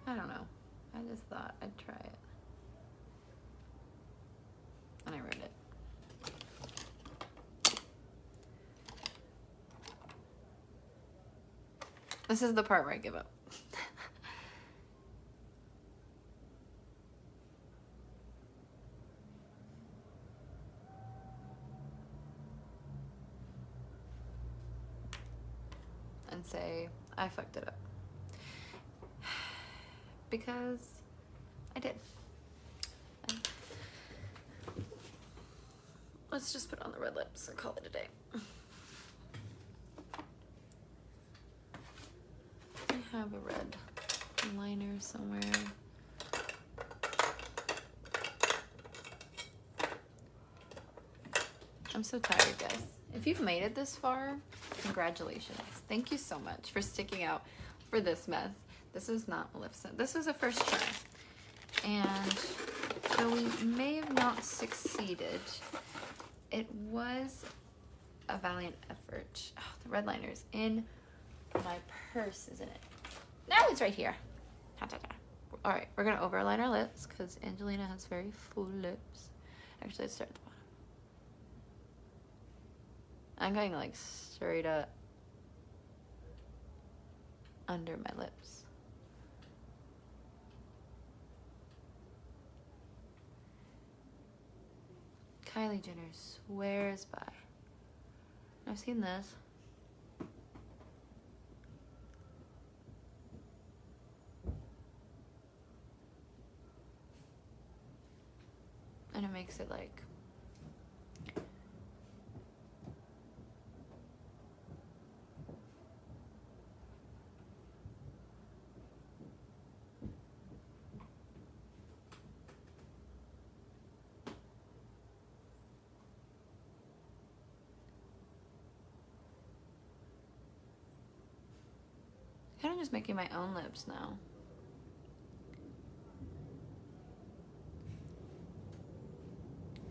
Speaker 1: I don't know. I just thought I'd try it. And I wrote it. This is the part where I give up. And say, I fucked it up. Because I did. Let's just put on the red lips and call it a day. I have a red liner somewhere. I'm so tired, guys. If you've made it this far, congratulations. Thank you so much for sticking out for this mess. This is not Maleficent. This was a first try. And though we may have not succeeded, it was a valiant effort. Oh, the red liner's in My purse is in it. No, it's right here. All right, we're gonna overline our lips because Angelina has very full lips. Actually, let's start at the bottom. I'm going like straight up under my lips. Kylie Jenner swears by. I've seen this. And it makes it like kind of just making my own lips now.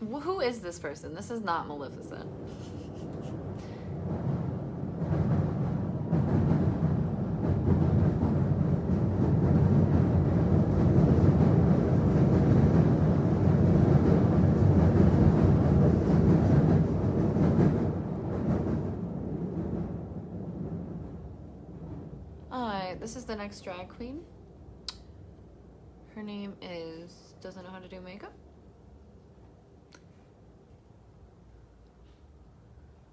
Speaker 1: Who is this person? This is not Maleficent. Alright, this is the next drag queen. Her name is doesn't know how to do makeup.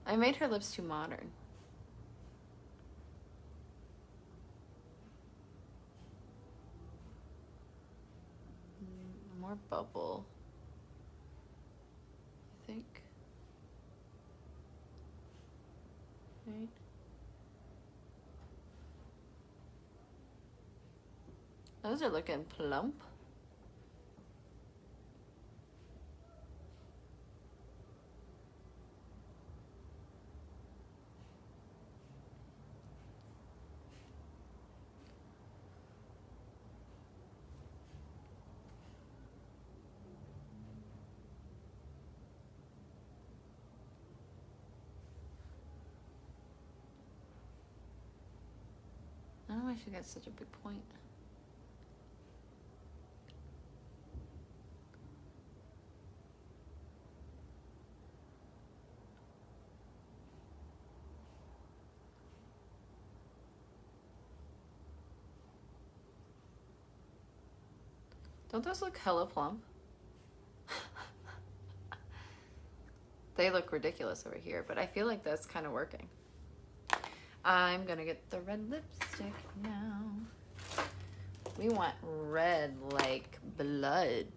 Speaker 1: I made her lips too modern. More bubble, I think. Right? Those are looking plump. I don't know why she got such a big point. Don't those look hella plump? They look ridiculous over here, but I feel like that's kind of working. I'm gonna get the red lipstick now. We want red like blood.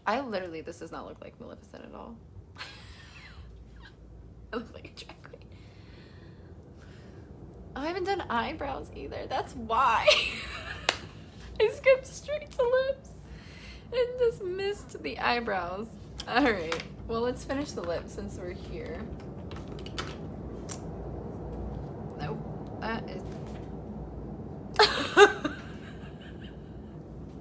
Speaker 1: I literally, this does not look like Maleficent at all. I look like a drag queen. I haven't done eyebrows either. That's why. I skipped straight to lips and just missed the eyebrows. All right, well, let's finish the lips since we're here. Nope, that is...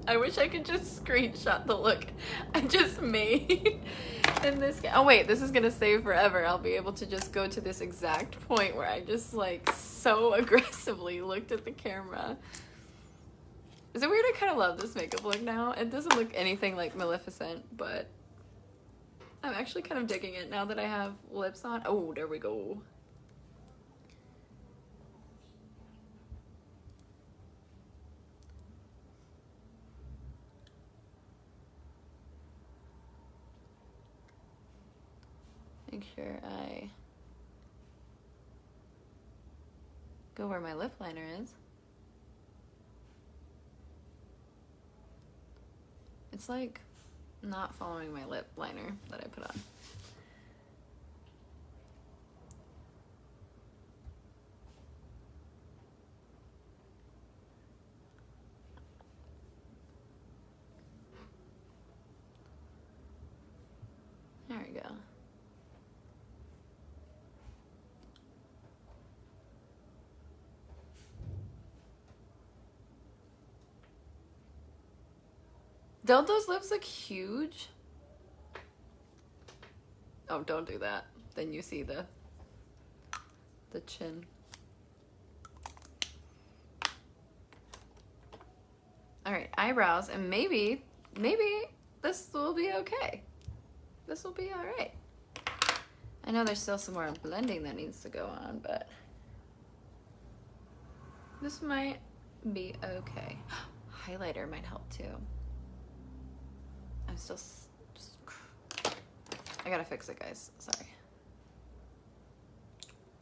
Speaker 1: I wish I could just screenshot the look I just made in this. Oh wait, this is gonna save forever. I'll be able to just go to this exact point where I just like so aggressively looked at the camera. Is it weird? I kind of love this makeup look now. It doesn't look anything like Maleficent, but I'm actually kind of digging it now that I have lips on. Oh, there we go. Make sure I go where my lip liner is. It's like not following my lip liner that I put on. There we go. Don't those lips look huge? Oh, don't do that. Then you see the chin. All right, eyebrows, and maybe this will be okay. This will be all right. I know there's still some more blending that needs to go on, but this might be okay. Highlighter might help too. I'm still just, I gotta fix it, guys. Sorry.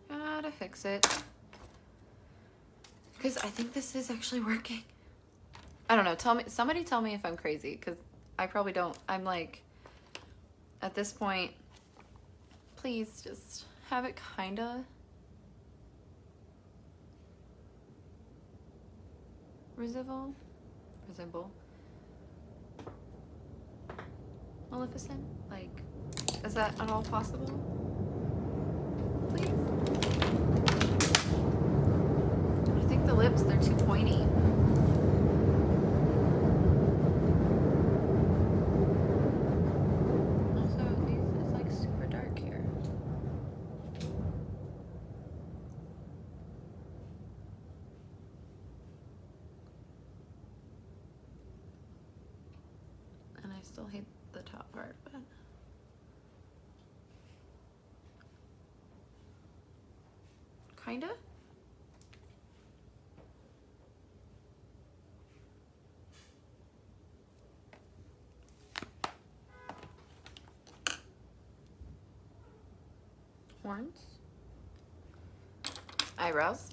Speaker 1: Gotta fix it. Because I think this is actually working. I don't know. Somebody tell me if I'm crazy, because I probably don't. I'm like, at this point, please just have it kinda resemble Maleficent. Like, is that at all possible? Please. I think the lips, they're too pointy. Also, it's like super dark here. And I still hate the top part, but kinda. Horns. Eyebrows.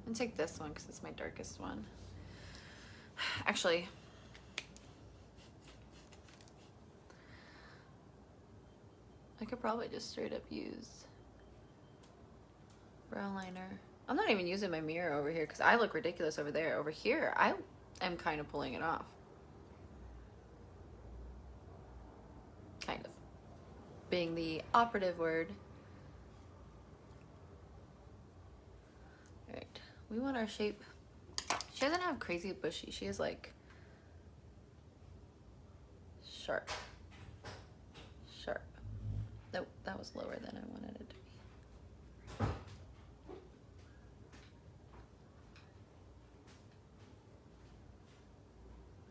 Speaker 1: I'm gonna take this one because it's my darkest one. Actually, I could probably just straight up use brow liner. I'm not even using my mirror over here because I look ridiculous over there. Over here, I am kind of pulling it off. Kind of. Being the operative word. Alright, we want our shape. She doesn't have crazy bushy. She is like sharp. Sharp. Nope, that was lower than I wanted it to be.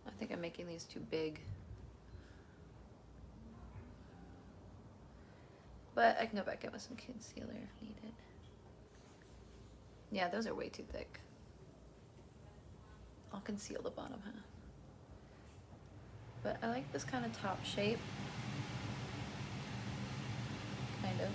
Speaker 1: I think I'm making these too big. But I can go back in with some concealer if needed. Yeah, those are way too thick. I'll conceal the bottom half. But I like this kind of top shape. Kind of.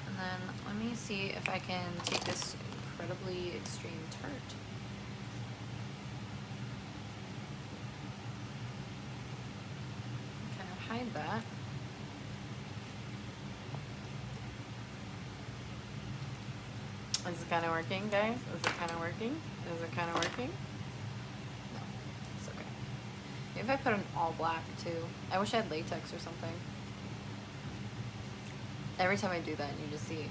Speaker 1: And then let me see if I can take this incredibly extreme Tarte. Kind of hide that. Is it kind of working, guys? Is it kind of working? Is it kind of working? No, it's okay. Maybe if I put an all black too. I wish I had latex or something. Every time I do that, you just see.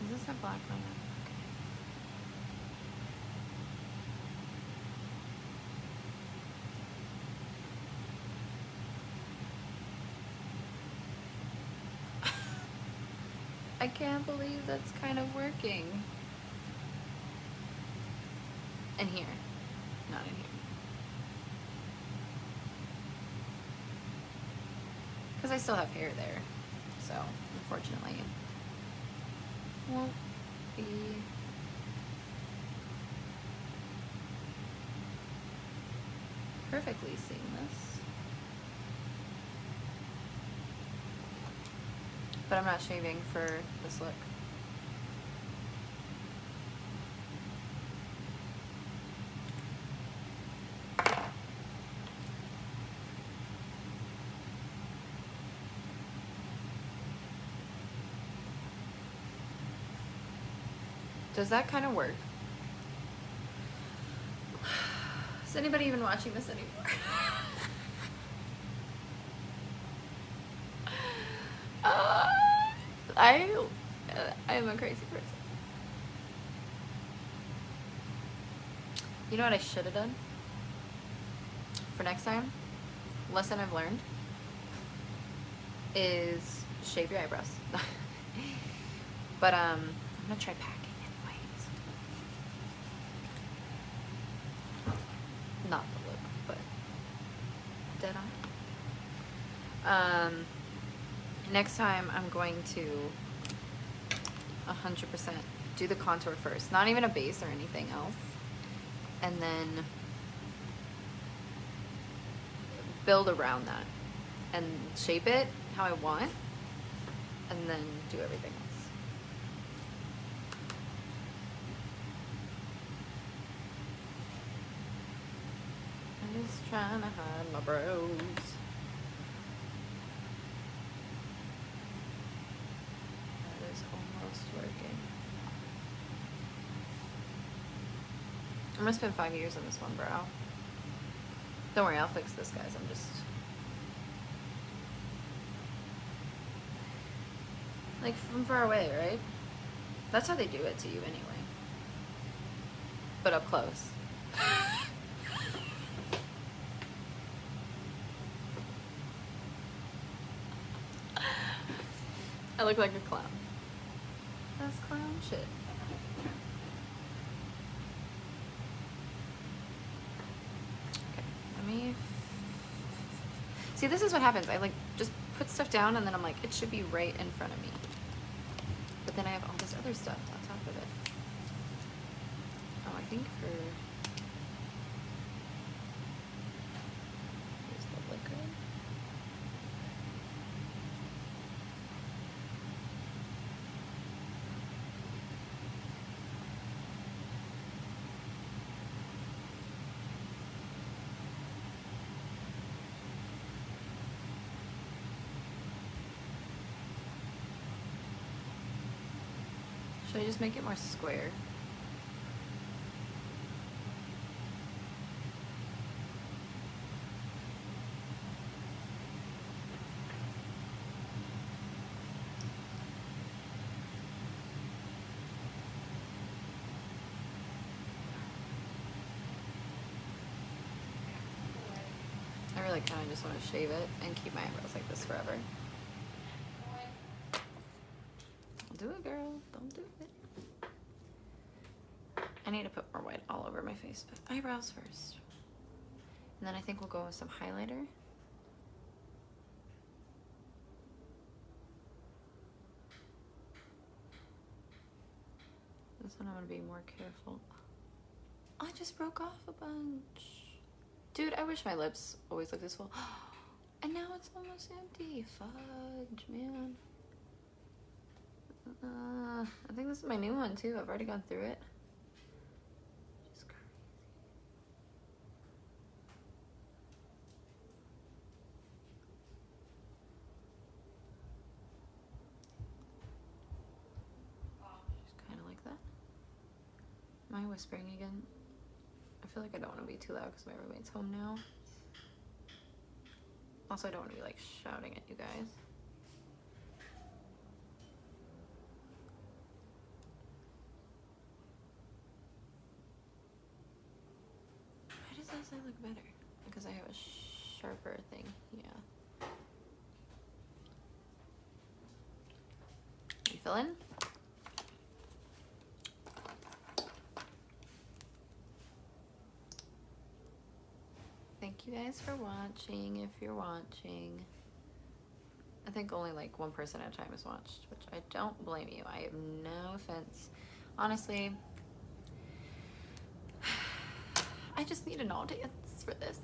Speaker 1: Is this a black one? Okay. I can't believe that's kind of working. In here, not in here. Because I still have hair there, so unfortunately it won't be perfectly seamless. But I'm not shaving for this look. Does that kind of work? Is anybody even watching this anymore? I am a crazy person. You know what I should have done for next time? Lesson I've learned. is shave your eyebrows. But I'm gonna try packing it. Wait. Not the look, but dead on. Next time I'm going to 100% do the contour first. Not even a base or anything else. And then build around that. And shape it how I want. And then do everything else. I'm just trying to hide my brows. That is almost working. I'm gonna spend 5 years on this one brow. Don't worry, I'll fix this, guys. I'm just like from far away, right? That's how they do it to you anyway. But up close. I look like a clown. That's clown shit. Okay, let me... See, this is what happens. I like just put stuff down and then I'm like, it should be right in front of me. But then I have all this other stuff on top of it. Oh, I think for... Here's the liquid. Should I just make it more square? I really kind of just want to shave it and keep my eyebrows like this forever. Do it, girl. Don't do it. I need to put more white all over my face, but eyebrows first. And then I think we'll go with some highlighter. This one I'm gonna be more careful. Oh, I just broke off a bunch. Dude, I wish my lips always looked this full. And now it's almost empty. Fudge, man. I think this is my new one too. I've already gone through it. Just crazy. Just kind of like that. Am I whispering again? I feel like I don't want to be too loud because my roommate's home now. Also, I don't want to be like shouting at you guys. Why does that side look better? Because I have a sharper thing. Yeah. You fill in? Thank you guys for watching, if you're watching. I think only like one person at a time has watched, which I don't blame you. I have no offense. Honestly, I just need an audience for this.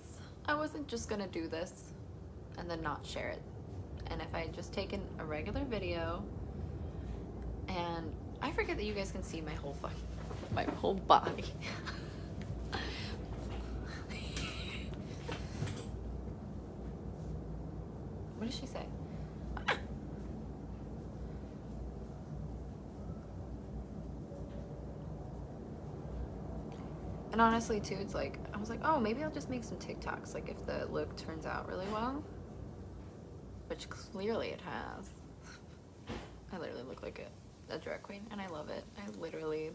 Speaker 1: I wasn't just gonna do this and then not share it. And if I had just taken a regular video, and I forget that you guys can see my whole body. What did she say? And honestly too, it's like, I was like, oh, maybe I'll just make some TikToks, like if the look turns out really well. Which clearly it has. I literally look like a drag queen, and I love it. I literally,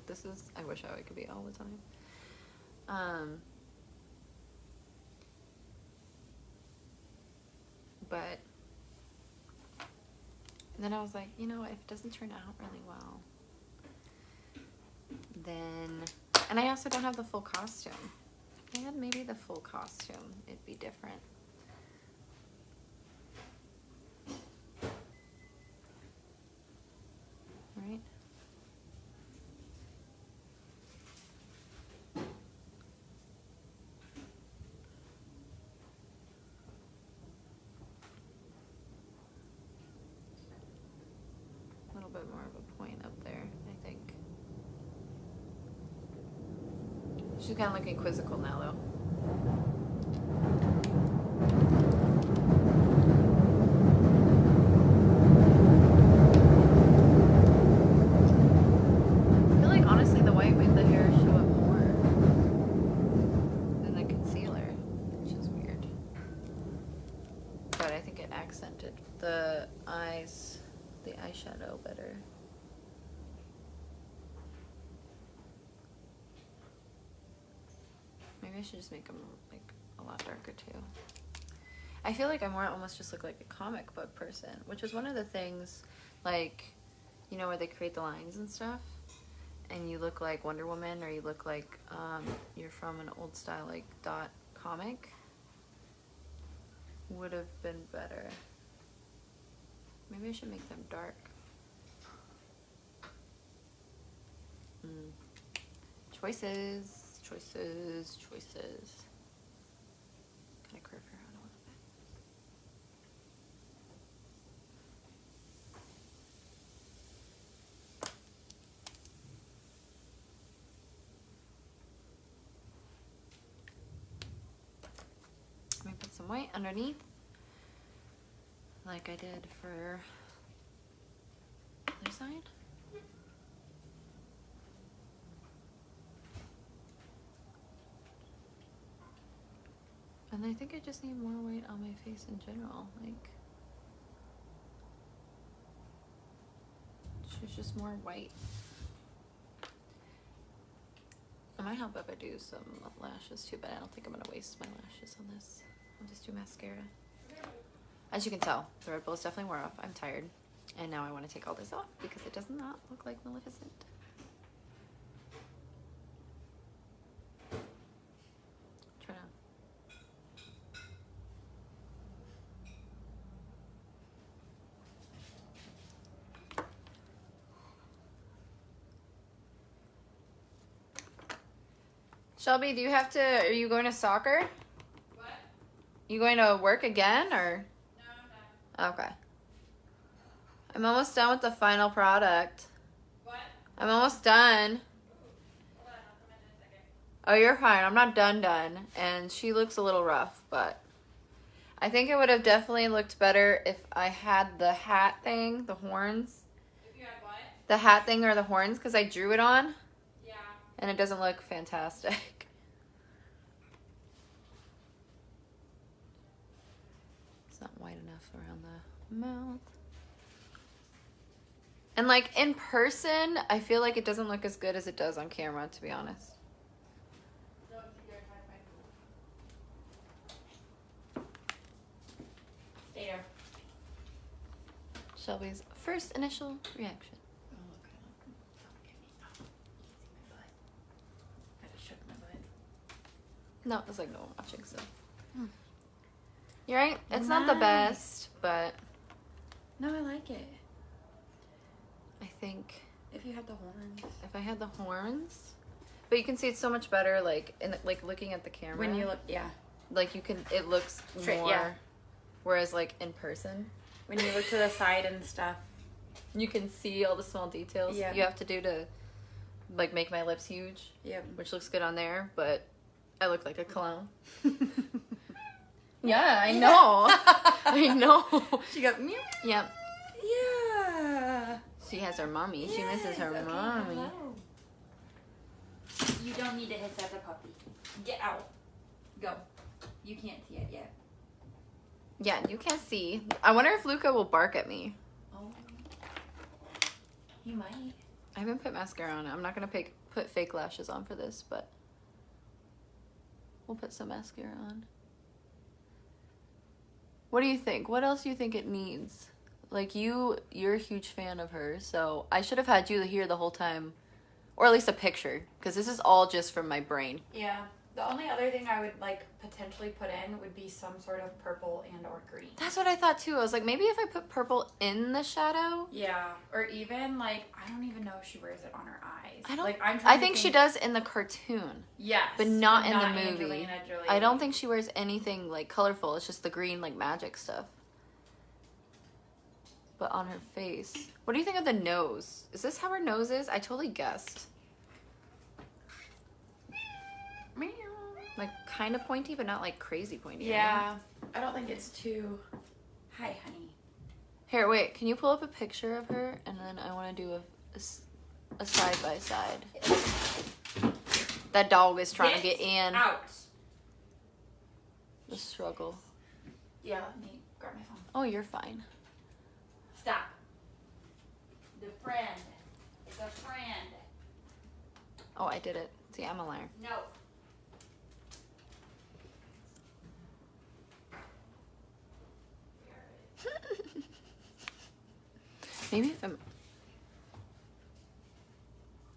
Speaker 1: I wish I could be all the time. But And then I was like, you know, if it doesn't turn out really well, then... And I also don't have the full costume. If I had maybe the full costume, it'd be different. Right? A little bit more of a point up there, I think. She's kind of looking quizzical now, though. I feel like, honestly, the white made the hair show up more than the concealer, which is weird. But I think it accented the eyes, the eyeshadow better. Maybe I should just make them like a lot darker too. I feel like I more almost just look like a comic book person, which is one of the things, like, you know, where they create the lines and stuff, and you look like Wonder Woman, or you look like you're from an old style like dot comic. Would have been better. Maybe I should make them dark. Choices. Choices. Gotta curve her out a little bit. Let me put some white underneath, like I did for the other side. And I think I just need more white on my face in general. Like, she's just more white. It might help if I do some lashes too, but I don't think I'm gonna waste my lashes on this. I'll just do mascara. As you can tell, the Red Bulls definitely wore off. I'm tired. And now I want to take all this off because it does not look like Maleficent. Try to... Shelby, do you have to, are you going to soccer?
Speaker 2: What?
Speaker 1: You going to work again, or?
Speaker 2: No, I'm done.
Speaker 1: Okay. I'm almost done with the final product.
Speaker 2: What?
Speaker 1: I'm almost done.
Speaker 2: Hold on, I'll come in a second.
Speaker 1: Oh, you're fine. I'm not done. And she looks a little rough, but I think it would have definitely looked better if I had the hat thing, the horns.
Speaker 2: If you had what?
Speaker 1: The hat thing or the horns, because I drew it on,
Speaker 2: Yeah.
Speaker 1: and it doesn't look fantastic. It's not white enough around the mouth. And like in person, I feel like it doesn't look as good as it does on camera, to be honest.
Speaker 2: So if you're trying to find food. Stay there.
Speaker 1: Shelby's first initial reaction.
Speaker 2: Oh, look. Don't get me. Oh, you can see my butt. I just shook my butt.
Speaker 1: No, it's like no one watching, so. You're right. It's not the best, but
Speaker 2: No, I like it.
Speaker 1: I think
Speaker 2: If you had the horns.
Speaker 1: if I had the horns, but you can see it's so much better, like in like looking at the camera.
Speaker 2: When you look, yeah.
Speaker 1: like you can, it looks
Speaker 2: Straight,
Speaker 1: more.
Speaker 2: yeah.
Speaker 1: Whereas like in person,
Speaker 2: When you look to the side and stuff.
Speaker 1: you can see all the small details
Speaker 2: Yeah.
Speaker 1: you have to do to like make my lips huge,
Speaker 2: Yep.
Speaker 1: which looks good on there, but I look like a clown. Yeah, I know. I know.
Speaker 2: She got meow.
Speaker 1: Yep.
Speaker 2: Yeah.
Speaker 1: She has her mommy. She misses her
Speaker 2: Yes, okay,
Speaker 1: mommy.
Speaker 2: hello. You don't need to hiss at the puppy. Get out. Go. You can't see it yet.
Speaker 1: Yeah, you can't see. I wonder if Luca will bark at me.
Speaker 2: Oh. He might.
Speaker 1: I haven't put mascara on it. I'm not going to put fake lashes on for this, but we'll put some mascara on. What do you think? What else do you think it needs? Like, you're a huge fan of her, so I should have had you here the whole time. Or at least a picture, because this is all just from my brain.
Speaker 2: Yeah. The only other thing I would, like, potentially put in would be some sort of purple and or green.
Speaker 1: That's what I thought, too. I was like, maybe if I put purple in the shadow?
Speaker 2: Yeah. Or even, like, I don't even know if she wears it on her eyes.
Speaker 1: I don't.
Speaker 2: Like, I'm
Speaker 1: I
Speaker 2: trying
Speaker 1: think
Speaker 2: to
Speaker 1: she does in the cartoon.
Speaker 2: Yes.
Speaker 1: But not in the movie.
Speaker 2: Angelina Jolie.
Speaker 1: I don't think she wears anything, like, colorful. It's just the green, like, magic stuff. But on her face. What do you think of the nose? Is this how her nose is? I totally guessed.
Speaker 2: Meow.
Speaker 1: Like, kind of pointy, but not, like, crazy pointy.
Speaker 2: Yeah. I don't think it's too... Hi, honey.
Speaker 1: Here, wait. Can you pull up a picture of her? And then I want to do a side-by-side. That dog is trying to get in.
Speaker 2: Out.
Speaker 1: The struggle.
Speaker 2: Yeah, let me grab my phone.
Speaker 1: Oh, you're fine.
Speaker 2: Stop. The friend. It's a friend.
Speaker 1: Oh, I did it. See, I'm a liar.
Speaker 2: No.
Speaker 1: Maybe if I'm...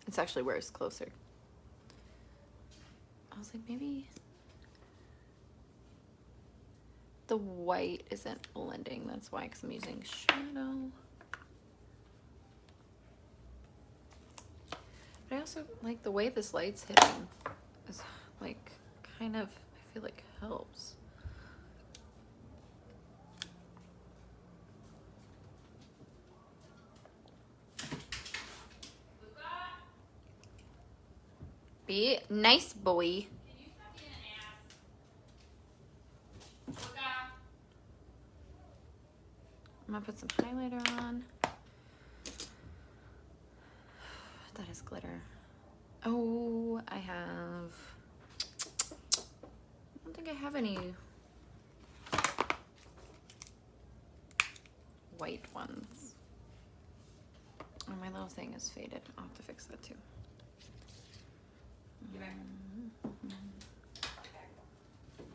Speaker 1: It's actually worse, closer. I was like, maybe... The white isn't blending. That's why, because I'm using shadow. But I also like the way this light's hitting. Is like kind of, I feel like helps. Be nice, boy.
Speaker 2: Can you stop being an ass?
Speaker 1: I'm gonna put some highlighter on. That is glitter. Oh, I have... I don't think I have any white ones. Oh, my little thing is faded. I'll have to fix that too.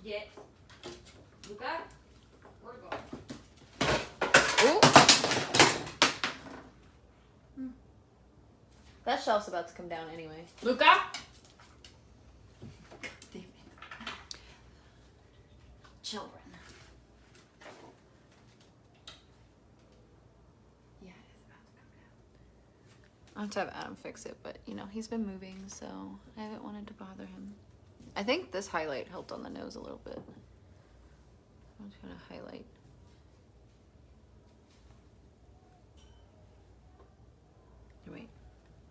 Speaker 2: Get. Luca? We're going.
Speaker 1: Ooh. That shelf's about to come down anyway.
Speaker 2: Luca? Damn it. Children. Yeah, it's about to come down.
Speaker 1: I'll have to have Adam fix it, but you know, he's been moving, so I haven't wanted to bother him. I think this highlight helped on the nose a little bit. I'm just gonna highlight. Wait.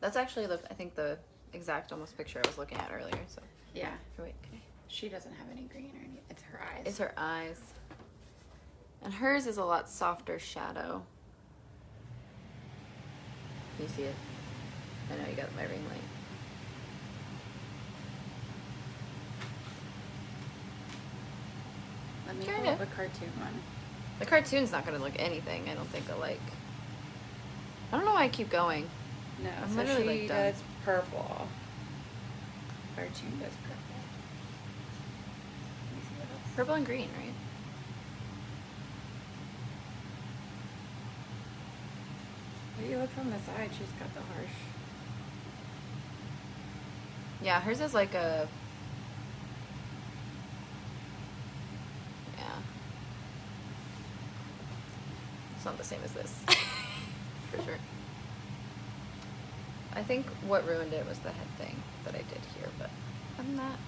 Speaker 1: That's actually I think the exact almost picture I was looking at earlier, so.
Speaker 2: Yeah.
Speaker 1: Wait, okay.
Speaker 2: She doesn't have any green or anything. It's her eyes.
Speaker 1: It's her eyes. And hers is a lot softer shadow. Can you see it? I know you got my ring light.
Speaker 2: Let me
Speaker 1: Kinda.
Speaker 2: pull up a cartoon one.
Speaker 1: The cartoon's not gonna look anything, I don't think, alike. I don't know why I keep going.
Speaker 2: No,
Speaker 1: I'm
Speaker 2: so
Speaker 1: literally,
Speaker 2: she
Speaker 1: like, done.
Speaker 2: does purple. Cartoon does purple. Let me see what else.
Speaker 1: Purple and green, right?
Speaker 2: If you look from the side, she's got the harsh.
Speaker 1: Yeah, hers is like a... Yeah. It's not the same as this. For sure. I think what ruined it was the head thing that I did here, but other than that,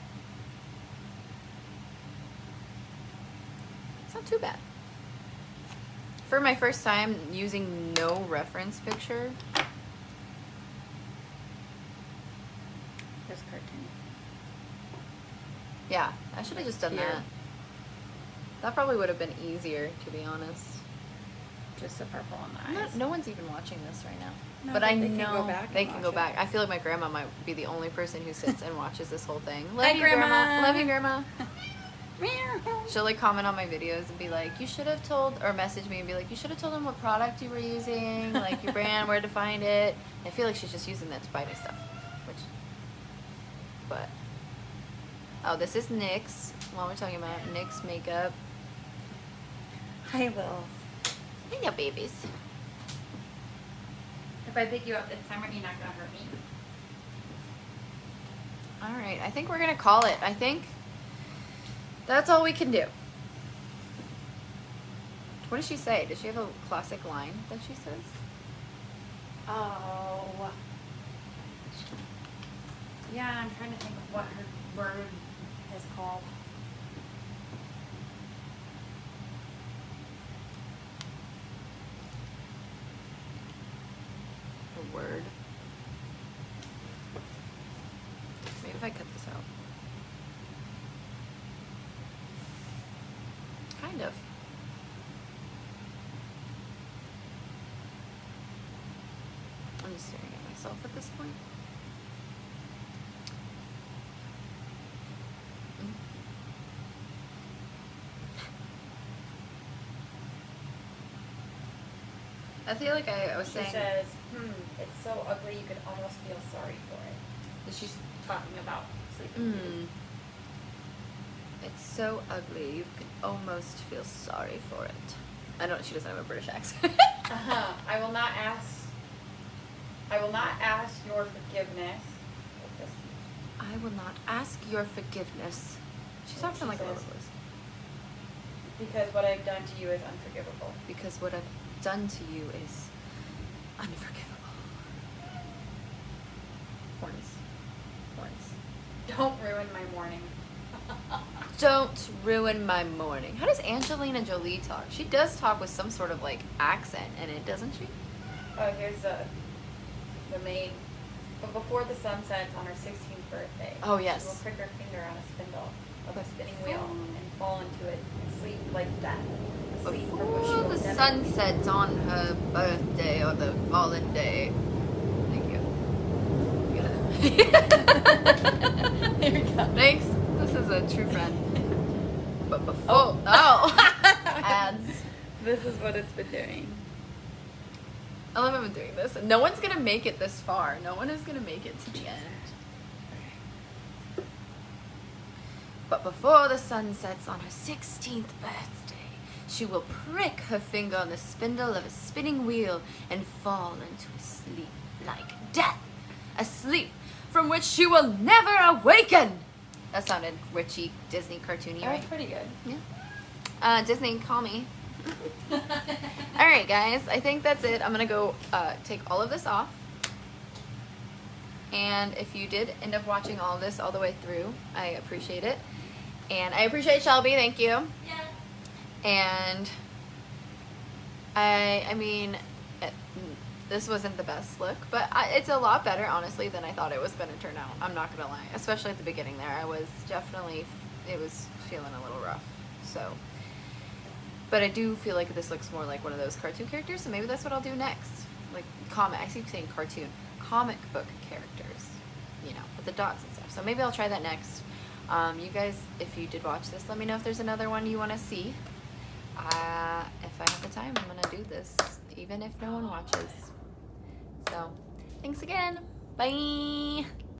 Speaker 1: it's not too bad. For my first time using no reference picture,
Speaker 2: This cartoon.
Speaker 1: yeah, I should have just done
Speaker 2: Here.
Speaker 1: that. That probably would have been easier, to be honest.
Speaker 2: Just the purple on the eyes.
Speaker 1: No one's even watching this right now.
Speaker 2: No,
Speaker 1: but
Speaker 2: but
Speaker 1: I
Speaker 2: they
Speaker 1: know
Speaker 2: can go back
Speaker 1: they
Speaker 2: and
Speaker 1: can
Speaker 2: watch
Speaker 1: go back.
Speaker 2: it.
Speaker 1: I feel like my grandma might be the only person who sits and watches this whole thing. Love
Speaker 2: Hi,
Speaker 1: you,
Speaker 2: Grandma.
Speaker 1: Love you, Grandma.
Speaker 2: Meow.
Speaker 1: She'll like comment on my videos and be like, you should have told, or message me and be like, you should have told them what product you were using, like your brand, where to find it. I feel like she's just using that to buy me stuff. But, oh, this is NYX. While we're talking about NYX makeup.
Speaker 2: Hi, Will.
Speaker 1: Hello, babies.
Speaker 2: If I pick you up this time, you're not gonna hurt me.
Speaker 1: All right, I think we're gonna call it. I think that's all we can do. What does she say? Does she have a classic line that she says?
Speaker 2: Oh. Yeah, I'm trying to think of what her word is called.
Speaker 1: A word. Maybe if I cut this out. Kind of. I'm just staring at myself at this point. I feel like I was
Speaker 2: She
Speaker 1: saying.
Speaker 2: says, it's so ugly you could almost feel sorry for it.
Speaker 1: That she's.
Speaker 2: Talking about sleeping Beauty.
Speaker 1: It's so ugly you can almost feel sorry for it. I don't. She doesn't have a British accent.
Speaker 2: I will not ask your forgiveness.
Speaker 1: I will not ask your forgiveness. She talks in like a little voice.
Speaker 2: Because what I've done to you is unforgivable.
Speaker 1: Because what I've done to you is unforgivable. Horns.
Speaker 2: Don't ruin my morning.
Speaker 1: Don't ruin my morning. How does Angelina Jolie talk? She does talk with some sort of like accent in it, doesn't she?
Speaker 2: Oh, here's the maid. But before the sun sets on her 16th birthday,
Speaker 1: Oh, yes.
Speaker 2: she will prick her finger on a spindle of a spinning wheel and fall into it and sleep like death. Sleep from which she
Speaker 1: Before
Speaker 2: will
Speaker 1: the
Speaker 2: never
Speaker 1: sun
Speaker 2: wake.
Speaker 1: sets on her birthday or the fallen day. Thank you.
Speaker 2: Here we go.
Speaker 1: Thanks. This is a true friend. But before. Oh! Ads.
Speaker 2: This is what it's been doing.
Speaker 1: I love him doing this. No one's gonna make it this far. No one is gonna make it to the end. But before the sun sets on her 16th birthday, she will prick her finger on the spindle of a spinning wheel and fall into a sleep like death. A sleep from which she will never awaken. That sounded witchy, Disney, cartoony,
Speaker 2: That
Speaker 1: right?
Speaker 2: was pretty good.
Speaker 1: Yeah. Disney, call me. All right, guys. I think that's it. I'm gonna go take all of this off. And if you did end up watching all of this all the way through, I appreciate it. And I appreciate Shelby. Thank you.
Speaker 2: Yeah.
Speaker 1: And I mean, this wasn't the best look, but it's a lot better, honestly, than I thought it was going to turn out. I'm not going to lie. Especially at the beginning there. I was definitely, it was feeling a little rough. So, but I do feel like this looks more like one of those cartoon characters, so maybe that's what I'll do next. Like I keep saying cartoon. Comic book characters, you know, with the dots and stuff. So maybe I'll try that next. You guys, if you did watch this, let me know if there's another one you want to see. If I have the time, I'm going to do this, even if no one watches. So, thanks again. Bye.